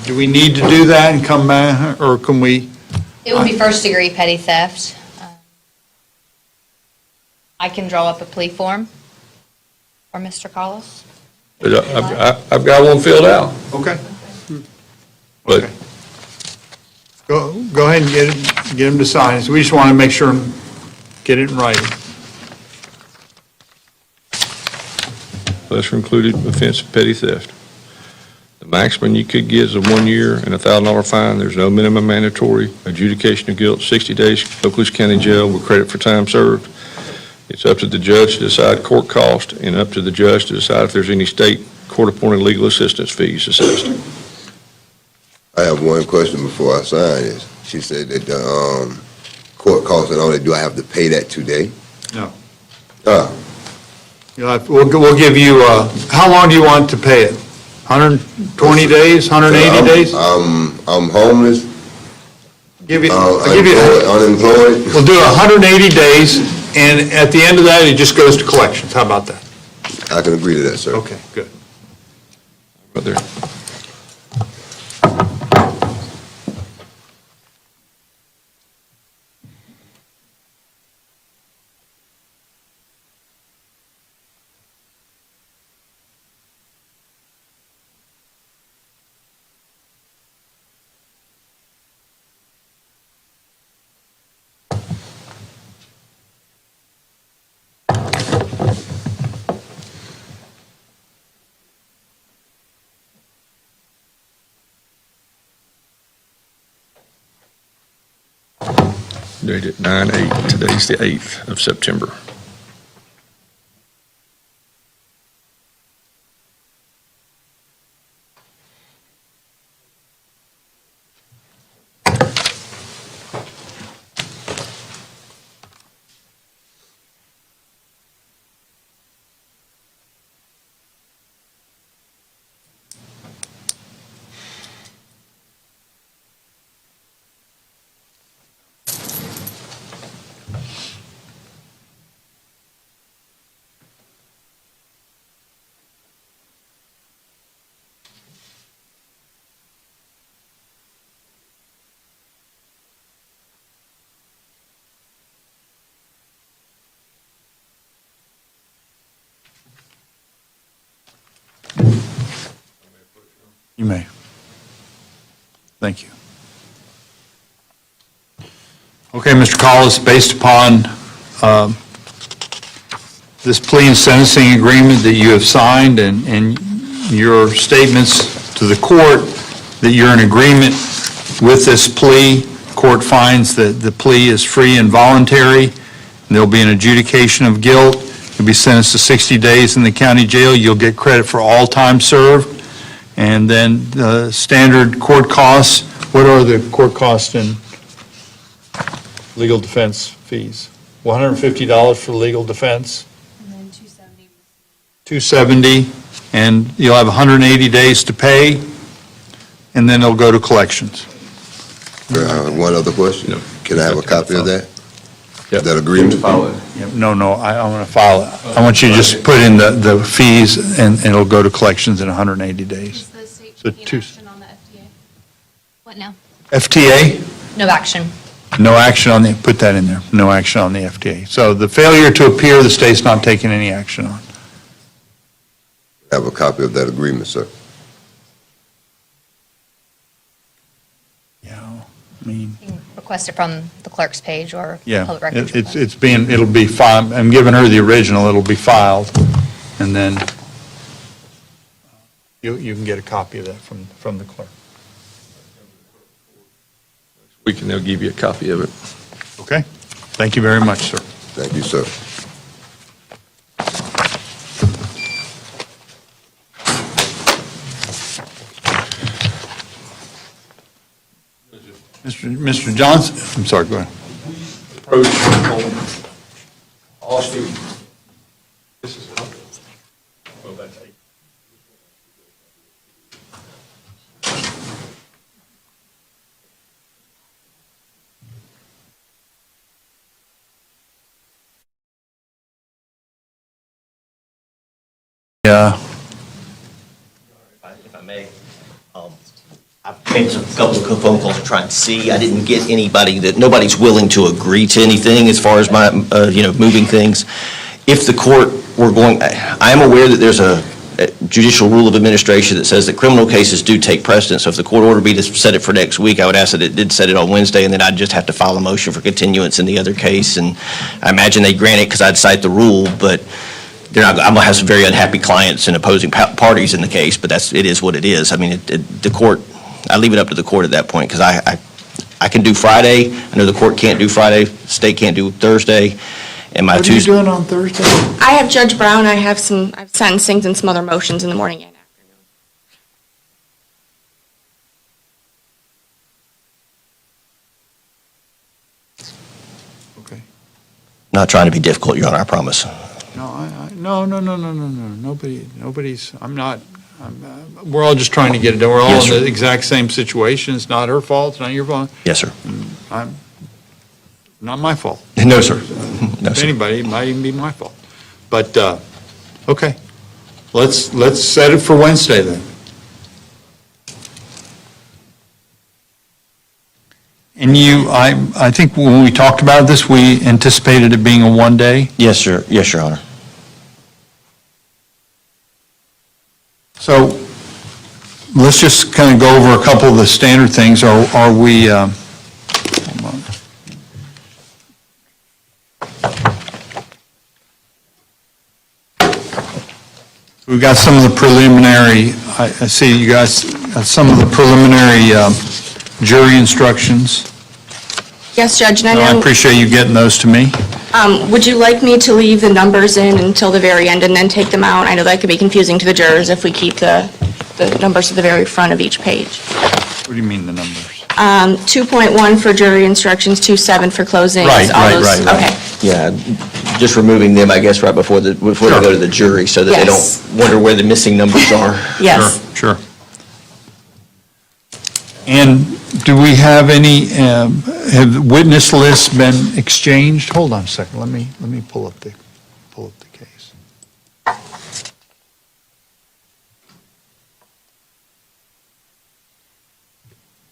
do we need to do that and come back, or can we? It would be first-degree petty theft. I can draw up a plea form for Mr. Carlos. But I've got one filled out. Okay. But Go ahead and get him to sign it. So we just want to make sure and get it in writing. lesser included offense of petty theft. The maximum you could get is a 1 year and $1,000 fine. There's no minimum mandatory. Adjudication of guilt, 60 days, Oakland County Jail with credit for time served. It's up to the judge to decide court cost and up to the judge to decide if there's any state court-appointed legal assistance fees assessed. I have one question before I sign this. She said that the court costs and all that, do I have to pay that today? No. We'll give you, how long do you want to pay it? 120 days, 180 days? I'm homeless. I'll give you, unemployed. we'll do 180 days, and at the end of that, it just goes to collections. How about that? I can agree to that, sir. Okay, good. Right there. Dated 9/8, today's the 8th of September. You may. Thank you. Okay, Mr. Collis, based upon this plea and sentencing agreement that you have signed and your statements to the court that you're in agreement with this plea, court finds that the plea is free and voluntary, and there'll be an adjudication of guilt. You'll be sentenced to 60 days in the county jail. You'll get credit for all time served. And then the standard court costs, what are the court costs and legal defense fees? $150 for legal defense? And then $270. $270, and you'll have 180 days to pay, and then it'll go to collections. One other question. No. Can I have a copy of that? Is that agreement? No, I want to file it. I want you to just put in the fees, and it'll go to collections in 180 days. Is the state So taking two- action on the FTA? What now? FTA? No action. No action on the, put that in there, no action on the FTA. So the failure to appear, the state's not taking any action on. I have a copy of that agreement, sir. Yeah, I mean, You can request it from the clerk's page or yeah, public records request. it's being, it'll be filed, I'm giving her the original, it'll be filed, and then you can get a copy of that from the clerk. We can now give you a copy of it. Okay? Thank you very much, sir. Thank you, sir. Mr. Johnson, I'm sorry, go ahead. Approach on Austin. This is how. Well, that's eight. Yeah. If I may, I've made a couple of phone calls to try and see. I didn't get anybody nobody's willing to agree to anything as far as my, moving things. If the court were going, I am aware that there's a judicial rule of administration that says that criminal cases do take precedence. So if the court order be to set it for next week, I would ask that it did set it on Wednesday, and then I'd just have to file a motion for continuance in the other case. And I imagine they grant it because I'd cite the rule, but I'm going to have some very unhappy clients and opposing parties in the case, but it is what it is. I mean, the court, I leave it up to the court at that point, because I can do Friday. I know the court can't do Friday, state can't do Thursday, and my What are you Tuesday. doing on Thursday? I have Judge Brown, I've sentencings and some other motions in the morning and afternoon. Okay. Not trying to be difficult, Your Honor, I promise. No, nobody's, we're all just trying to get it done. We're all Yes, in sir. the exact same situation. It's not her fault, it's not your fault. Yes, sir. Not my fault. No, sir. No, If sir. anybody, it might even be my fault. But, okay, let's set it for Wednesday then. And I think when we talked about this, we anticipated it being a one-day. Yes, sir. Yes, Your Honor. So let's just kind of go over a couple of the standard things. Are we, hold on. We've got some of the preliminary, I see you guys, some of the preliminary jury instructions. Yes, Judge, and I appreciate you getting those to me. would you like me to leave the numbers in until the very end and then take them out? I know that could be confusing to the jurors if we keep the numbers at the very front of each page. What do you mean, the numbers? 2.1 for jury instructions, 2.7 for closings. Right. Okay. Yeah, just removing them, I guess, right before they go to the jury, so that they Yes. don't wonder where the missing numbers are. Yes. Sure. And do we have any, have witness lists been exchanged? Hold on a second, let me pull up the case.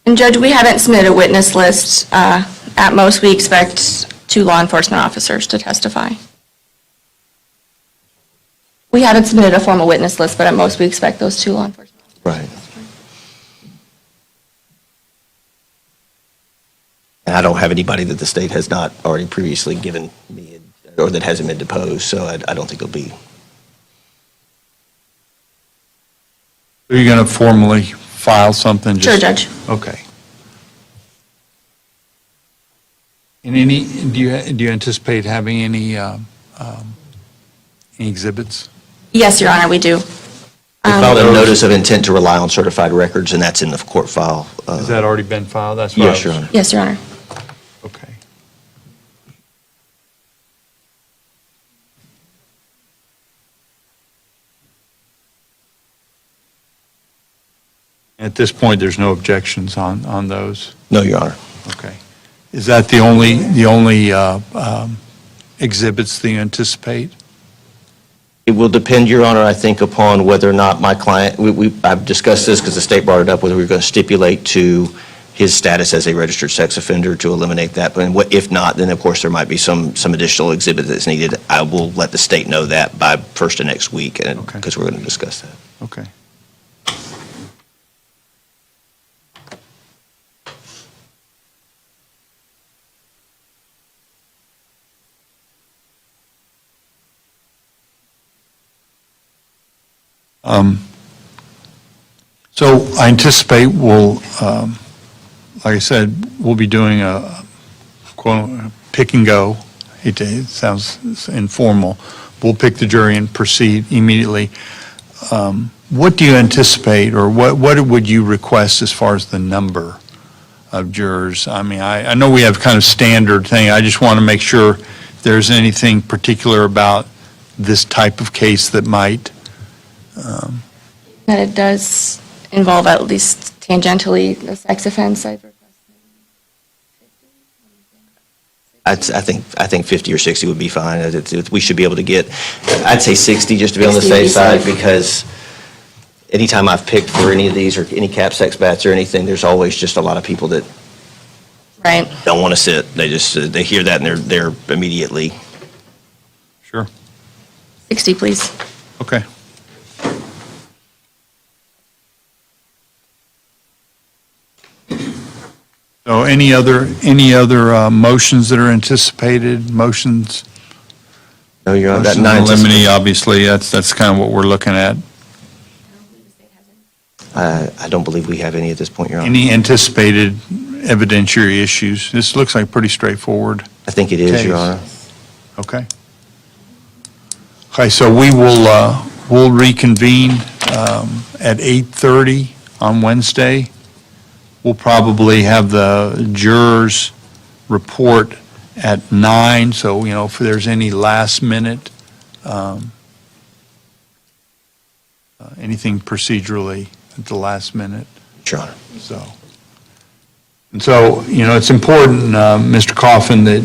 And Judge, we haven't submitted a witness list. At most, we expect 2 law enforcement officers to testify. We haven't submitted a formal witness list, but at most, we expect those 2 law enforcement. Right. And I don't have anybody that the state has not already previously given me, or that hasn't been deposed, so I don't think it'll be. Are you going to formally file something? Sure, Judge. Okay. And do you anticipate having any exhibits? Yes, Your Honor, we do. They filed a notice of intent to rely on certified records, and that's in the court file. Has that already been filed? That's what I Yes, Your was- Honor. Yes, Your Honor. Okay. At this point, there's no objections on those? No, Your Honor. Okay. Is that the only exhibits that you anticipate? It will depend, Your Honor, I think, upon whether or not my client, I've discussed this because the state brought it up, whether we're going to stipulate to his status as a registered sex offender to eliminate that. But if not, then of course there might be some additional exhibit that's needed. I will let the state know that by first of next week, Okay. because we're going to discuss that. Okay. So I anticipate we'll, like I said, we'll be doing a quote, pick and go. It sounds informal. We'll pick the jury and proceed immediately. What do you anticipate, or what would you request as far as the number of jurors? I mean, I know we have kind of standard thing. I just want to make sure if there's anything particular about this type of case that might, That it does involve at least tangentially a sex offense. I think 50 or 60 would be fine. We should be able to get, I'd say 60 just to be on the 60 would be safe side, safe. because anytime I've picked for any of these or any cap sex bats or anything, there's always just a lot of people that Right. don't want to sit. They hear that and they're immediately. sure, 60, please. okay. So any other motions that are anticipated, motions? No, you're on that Motion to 9. eliminate, obviously, that's kind of what we're looking at. I don't believe we have any at this point, Your Honor. Any anticipated evidentiary issues? This looks like pretty straightforward. I think it is, Your case. Honor. Okay. Okay, so we'll reconvene at 8:30 on Wednesday. We'll probably have the jurors report at 9, so, if there's any last minute, anything procedurally at the last minute. Your Honor. So, it's important, Mr. Coffin, that,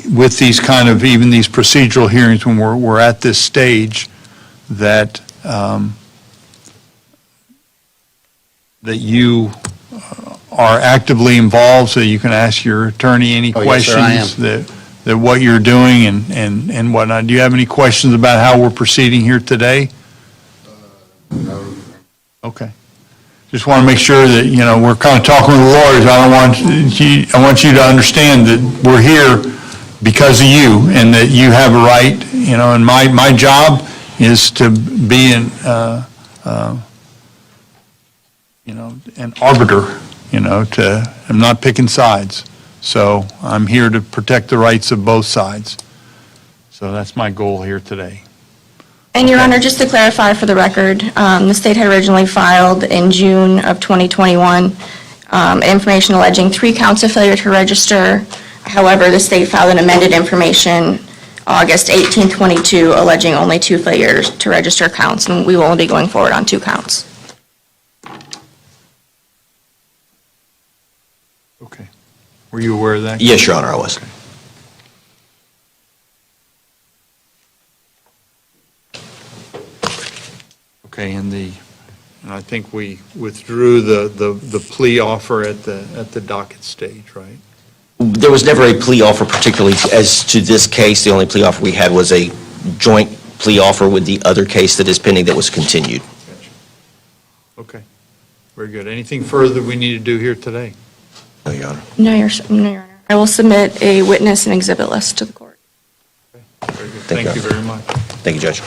with these kind of, even these procedural hearings, when we're at this stage, that, that you are actively involved, so you can ask your attorney any Oh, yes, sir, I am. questions, that what you're doing and whatnot. Do you have any questions about how we're proceeding here today? Okay. Just want to make sure that, we're kind of talking with the lawyers. I want you to understand that we're here because of you, and that you have a right, and my job is to be an arbiter, I'm not picking sides. So I'm here to protect the rights of both sides. So that's my goal here today. And Your Honor, just to clarify for the record, the state had originally filed in June of 2021 information alleging 3 counts of failure to register. However, the state filed an amended information August 18, 22, alleging only 2 failures to register counts, and we will only be going forward on 2 counts. Okay. Were you aware of that? Yes, Your Honor, I was. Okay, and I think we withdrew the plea offer at the docket stage, right? There was never a plea offer particularly as to this case. The only plea offer we had was a joint plea offer with the other case that is pending that was continued. Okay, very good. Anything further we need to do here today? No, Your Honor. No, Your Honor. I will submit a witness and exhibit list to the court. Very good. Thank Thank you. you very much. Thank you, Judge.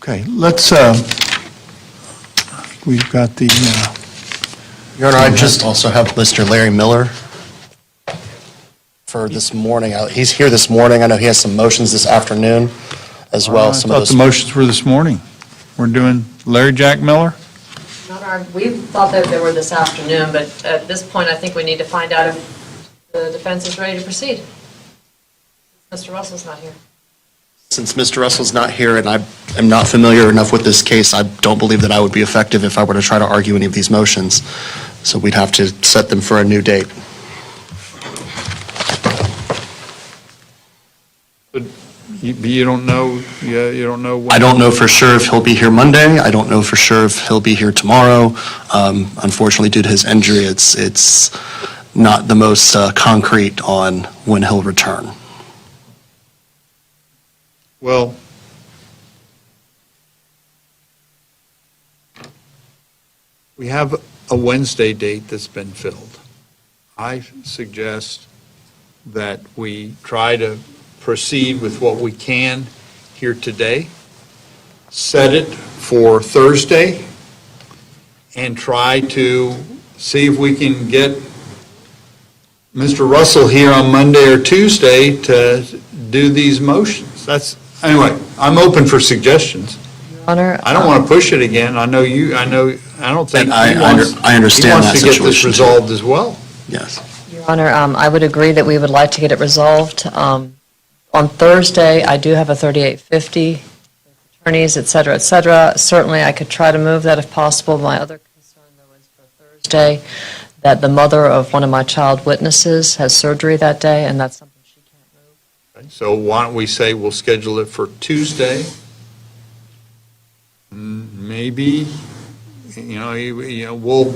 Okay, let's, we've got the, Your Honor, I just also have Mr. Larry Miller for this morning. He's here this morning. I know he has some motions this afternoon as well. I Some of thought those. the motions were this morning. We're doing Larry Jack Miller? We thought that they were this afternoon, but at this point, I think we need to find out if the defense is ready to proceed. Mr. Russell's not here. Since Mr. Russell's not here and I am not familiar enough with this case, I don't believe that I would be effective if I were to try to argue any of these motions. So we'd have to set them for a new date. But you don't know, you don't know when? I don't know for sure if he'll be here Monday. I don't know for sure if he'll be here tomorrow. Unfortunately, due to his injury, it's not the most concrete on when he'll return. Well, we have a Wednesday date that's been filled. I suggest that we try to proceed with what we can here today, set it for Thursday, and try to see if we can get Mr. Russell here on Monday or Tuesday to do these motions. Anyway, I'm open for suggestions. Your Honor. I don't want to push it again. I don't think I he wants understand that to get this situation, too. resolved as well. Yes. Your Honor, I would agree that we would like to get it resolved. On Thursday, I do have a 3850, attorneys, et cetera, et cetera. Certainly, I could try to move that if possible. My other concern, though, is for Thursday, that the mother of one of my child witnesses has surgery that day, and that's something she can't move. So why don't we say we'll schedule it for Tuesday? Maybe, we'll,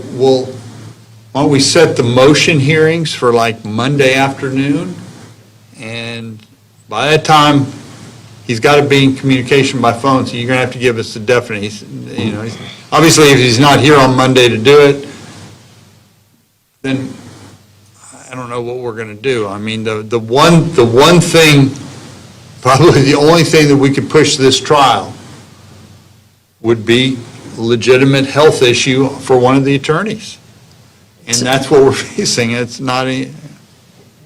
why don't we set the motion hearings for like Monday afternoon? And by that time, he's got to be in communication by phone, so you're going to have to give us a definite. Obviously, if he's not here on Monday to do it, then I don't know what we're going to do. I mean, the one thing, probably the only thing that we could push this trial would be a legitimate health issue for one of the attorneys. And that's what we're facing. It's not any.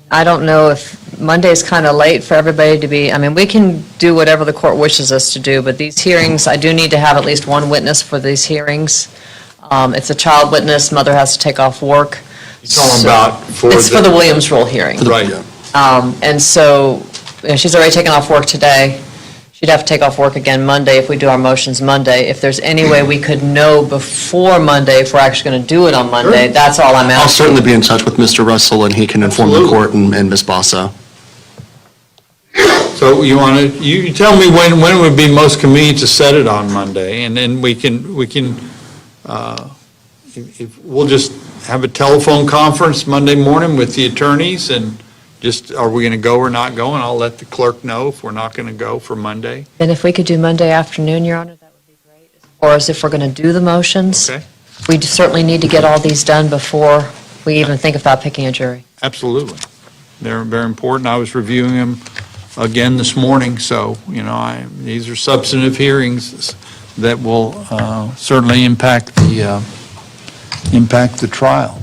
I don't know if Monday's kind of late for everybody to be, we can do whatever the court wishes us to do, but these hearings, I do need to have at least one witness for these hearings. It's a child witness, mother has to take off work. You're talking about It's for the Williams rule hearing. Right. And so, she's already taken off work today. She'd have to take off work again Monday if we do our motions Monday. If there's any way we could know before Monday if we're actually going to do it on Monday, that's all I'm asking. I'll certainly be in touch with Mr. Russell, and he can inform the court and Ms. Basso. So you tell me when it would be most convenient to set it on Monday, and then we can, if we'll just have a telephone conference Monday morning with the attorneys, and just, are we going to go or not go, and I'll let the clerk know if we're not going to go for Monday. And if we could do Monday afternoon, Your Honor, that would be great. Or as if we're going to do the motions, Okay? we certainly need to get all these done before we even think about picking a jury. Absolutely. They're very important. I was reviewing them again this morning, so, these are substantive hearings that will certainly impact the trial.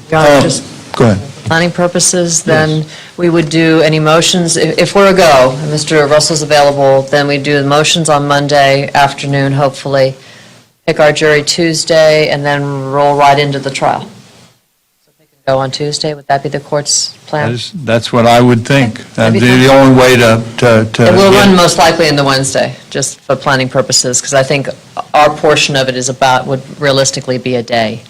Your Honor, just Go ahead. planning purposes, then we would do any motions, if we're a go, and Mr. Russell's available, then we do the motions on Monday afternoon, hopefully, pick our jury Tuesday, and then roll right into the trial. So if they can go on Tuesday, would that be the court's plan? That's what I would think. Okay. That'd That'd be be the only way to. It will run most likely in the Wednesday, just for planning purposes, because I think our portion of it would realistically be a day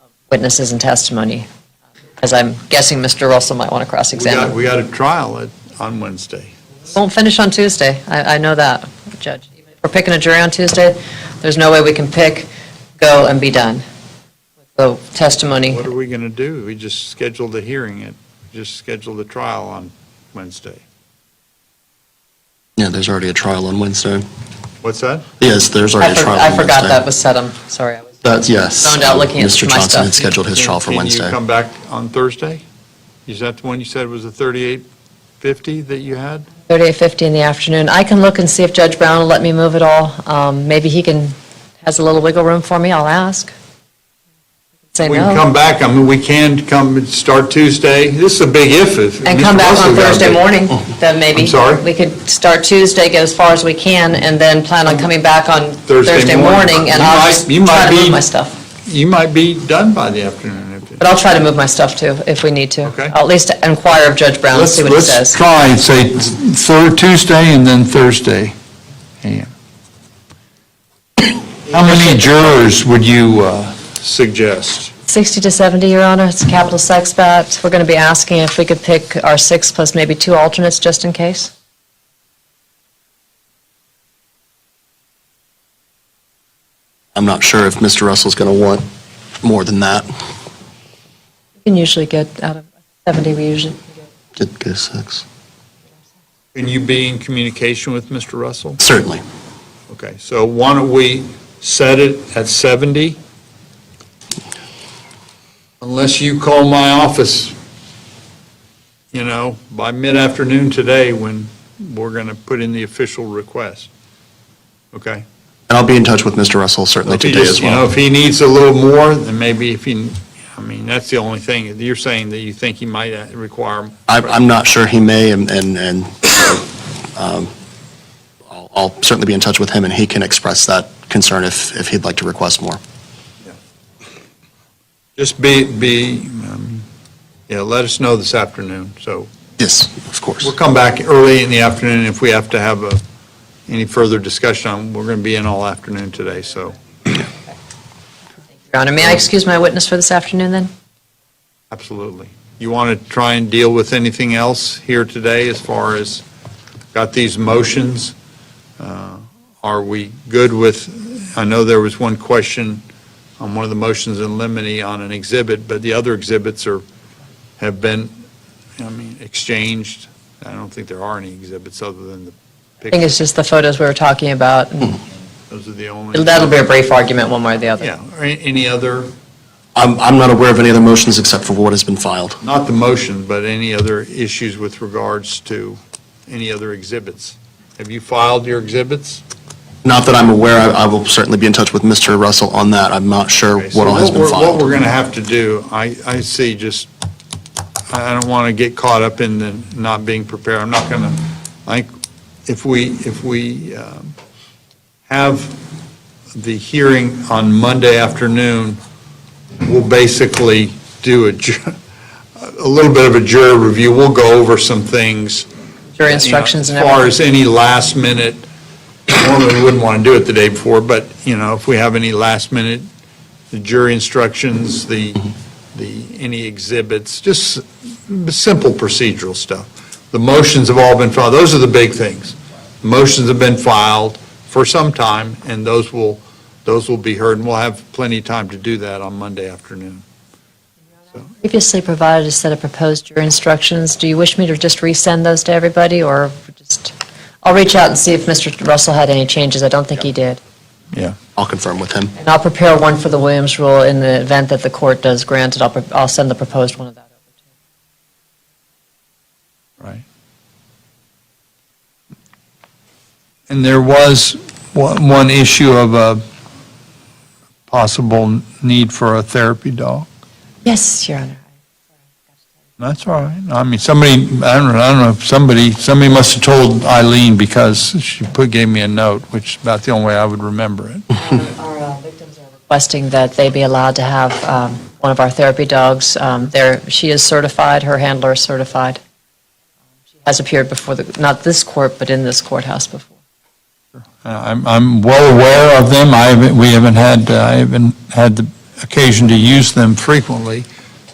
of witnesses and testimony, as I'm guessing Mr. Russell might want to cross-examine. We got a trial on Wednesday. Won't finish on Tuesday, I know that, Judge. If we're picking a jury on Tuesday, there's no way we can pick, go, and be done with the testimony. What are we going to do? We just scheduled the hearing, just scheduled the trial on Wednesday. Yeah, there's already a trial on Wednesday. What's that? Yes, there's already a trial on Wednesday. I forgot that was set, I'm sorry. I was Yes. zoned out looking at Mr. my Johnson had stuff. scheduled his trial for Can Wednesday. you come back on Thursday? Is that the one you said was the 3850 that you had? 38:50 in the afternoon. I can look and see if Judge Brown will let me move it all. Maybe he has a little wiggle room for me, I'll ask. say We can no. come back, I mean, we can come and start Tuesday. This is a big if. And come back on Thursday morning, then maybe. I'm sorry? We could start Tuesday, get as far as we can, and then plan on coming back on Thursday Thursday morning. morning, and You I'll might- just you might try to move be- my stuff. You might be done by the afternoon. But I'll try to move my stuff too, if we need to. Okay. I'll at least inquire of Judge Brown and see what he Let's says. try and say Tuesday and then Thursday. AM. How many jurors would you suggest? 60 to 70, Your Honor, it's a capital sex bat. We're going to be asking if we could pick our 6 plus maybe 2 alternates, just in case. I'm not sure if Mr. Russell's going to want more than that. We can usually get out of 70, we usually Get a 6. Can you be in communication with Mr. Russell? Certainly. Okay, so why don't we set it at 70? Unless you call my office, by mid-afternoon today when we're going to put in the official request. Okay? And I'll be in touch with Mr. Russell certainly If he today just- as well. If he needs a little more, then maybe that's the only thing. You're saying that you think he might require. I'm not sure he may, and I'll certainly be in touch with him, and he can express that concern if he'd like to request more. Just let us know this afternoon, so. Yes, of course. We'll come back early in the afternoon if we have to have any further discussion on, we're going to be in all afternoon today, so. Your Honor, may I excuse my witness for this afternoon, then? Absolutely. You want to try and deal with anything else here today as far as, got these motions? Are we good with, I know there was one question on one of the motions in limine on an exhibit, but the other exhibits have been, exchanged. I don't think there are any exhibits other than the I think it's just the photos we were talking about. Those are the only. That'll be a brief argument, one way or the other. Yeah, or any other, I'm not aware of any other motions except for what has been filed. not the motion, but any other issues with regards to any other exhibits? Have you filed your exhibits? Not that I'm aware, I will certainly be in touch with Mr. Russell on that. I'm not sure Okay, so what all has been What filed. we're going to have to do, I see just, I don't want to get caught up in the not being prepared. I'm not going to, if we have the hearing on Monday afternoon, we'll basically do a little bit of a jury review. We'll go over some things. Jury instructions and As far everything. as any last minute, normally we wouldn't want to do it the day before, but, if we have any last minute, the jury instructions, any exhibits, just simple procedural stuff. The motions have all been filed. Those are the big things. The motions have been filed for some time, and those will be heard, and we'll have plenty of time to do that on Monday afternoon. Previously provided a set of proposed jury instructions. Do you wish me to just resend those to everybody, or just, I'll reach out and see if Mr. Russell had any changes. I don't think he did. Yeah. I'll confirm with him. And I'll prepare one for the Williams rule in the event that the court does grant it. I'll send the proposed one of that over to you. Right. And there was one issue of a possible need for a therapy dog. Yes, Your Honor. That's all right. Somebody, I don't know, if somebody must have told Eileen because she gave me a note, which is about the only way I would remember it. Our victims are requesting that they be allowed to have one of our therapy dogs. She is certified, her handler is certified. She has appeared before, not this court, but in this courthouse before. I'm well aware of them. I haven't had the occasion to use them frequently,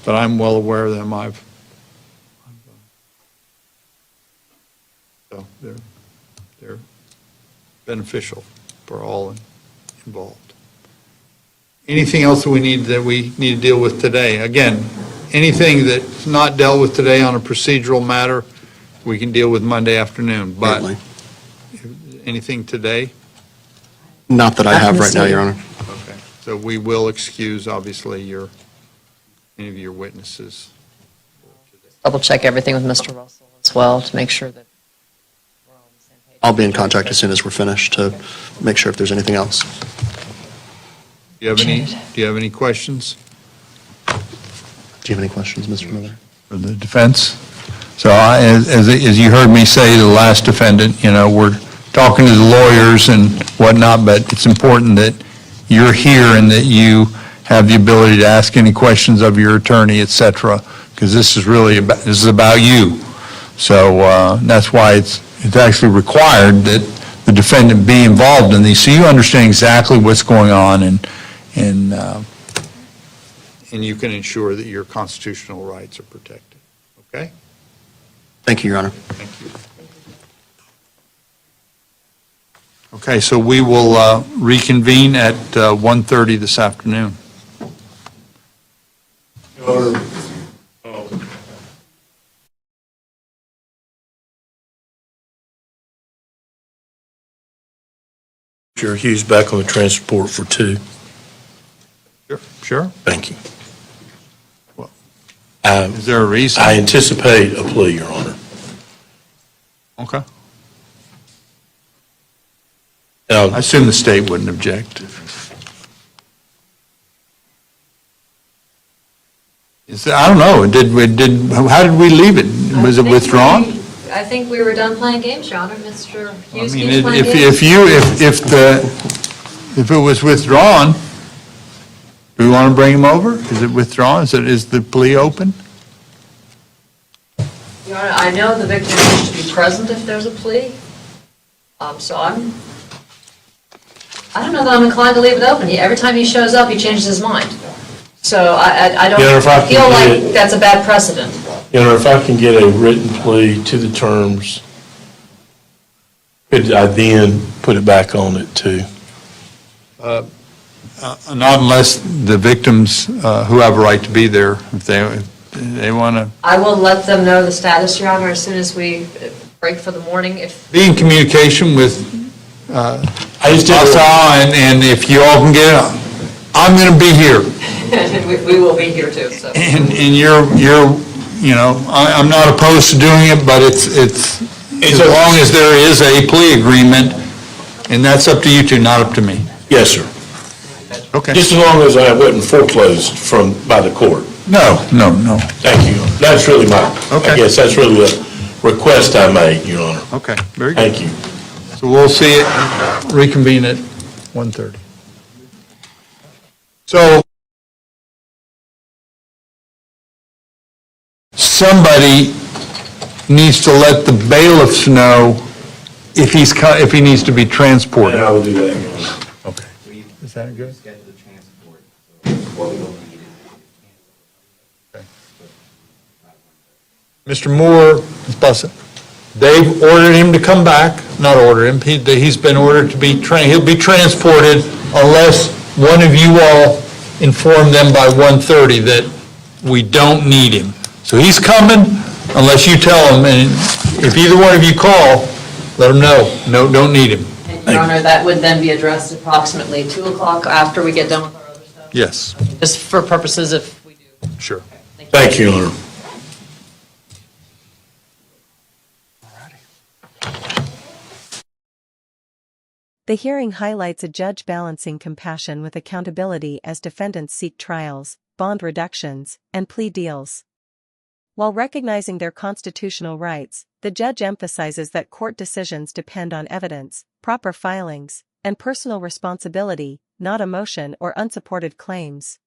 but I'm well aware of them. So they're beneficial for all involved. Anything else that we need to deal with today? Again, anything that's not dealt with today on a procedural matter, we can deal with Monday afternoon. But Certainly. anything today? Not that I have right now, Your Honor. Okay. So we will excuse, obviously, any of your witnesses. Double check everything with Mr. Russell as well to make sure that we're all on the same page. I'll be in contact as soon as we're finished to make sure if there's anything else. Do you have any questions? Do you have any questions, Mr. Miller? For the defense? So as you heard me say to the last defendant, we're talking to the lawyers and whatnot, but it's important that you're here and that you have the ability to ask any questions of your attorney, et cetera, because this is about you. So that's why it's actually required that the defendant be involved in these, so you understand exactly what's going on and you can ensure that your constitutional rights are protected. Okay? Thank you, Your Honor. Thank you. Okay, so we will reconvene at 1:30 this afternoon. Mr. Hughes back on the transport for 2. Sure. Thank you. Is there a reason? I anticipate a plea, Your Honor. Okay. Now, I assume the state wouldn't object. I don't know, how did we leave it? Was it withdrawn? I think we were done playing games, Your Honor. Mr. I Hughes mean, keeps playing if games. if it was withdrawn, do we want to bring him over? Is it withdrawn? Is the plea open? Your Honor, I know the victim needs to be present if there's a plea. So I don't know that I'm inclined to leave it open. Every time he shows up, he changes his mind. So I don't Yeah, if I can feel like get- that's a bad precedent. Your Honor, if I can get a written plea to the terms, could I then put it back on it too? Not unless the victims who have a right to be there, if they want to I will let them know the status, Your Honor, as soon as we break for the morning. If be in communication with I just didn't- Asa, and if you all can get it, I'm going to be here. we will be here too. So And I'm not opposed to doing it, but it's as long as there is a plea agreement, and that's up to you two, not up to me. Yes, sir. Okay. Just as long as I wasn't foreclosed by the court. No. Thank you. That's really I Okay. guess that's really the request I made, Your Honor. Okay, very good. Thank you. So we'll see it, reconvene at 1:30. So somebody needs to let the bailiffs know if he needs to be transported. And I will do that, Your Honor. Okay. Is that good? Mr. Moore, Ms. Bussett, they've ordered him to come back, not ordered him, he's been ordered to be, he'll be transported unless one of you all inform them by 1:30 that we don't need him. So he's coming unless you tell him, and if either one of you call, let him know, no, don't need him. Your Honor, that would then be addressed approximately 2 o'clock after we get done with our other stuff. Yes, Just for purposes if we do. sure. Thank you, Your Honor. The hearing highlights a judge balancing compassion with accountability as defendants seek trials, bond reductions, and plea deals. While recognizing their constitutional rights, the judge emphasizes that court decisions depend on evidence, proper filings, and personal responsibility, not emotion or unsupported claims.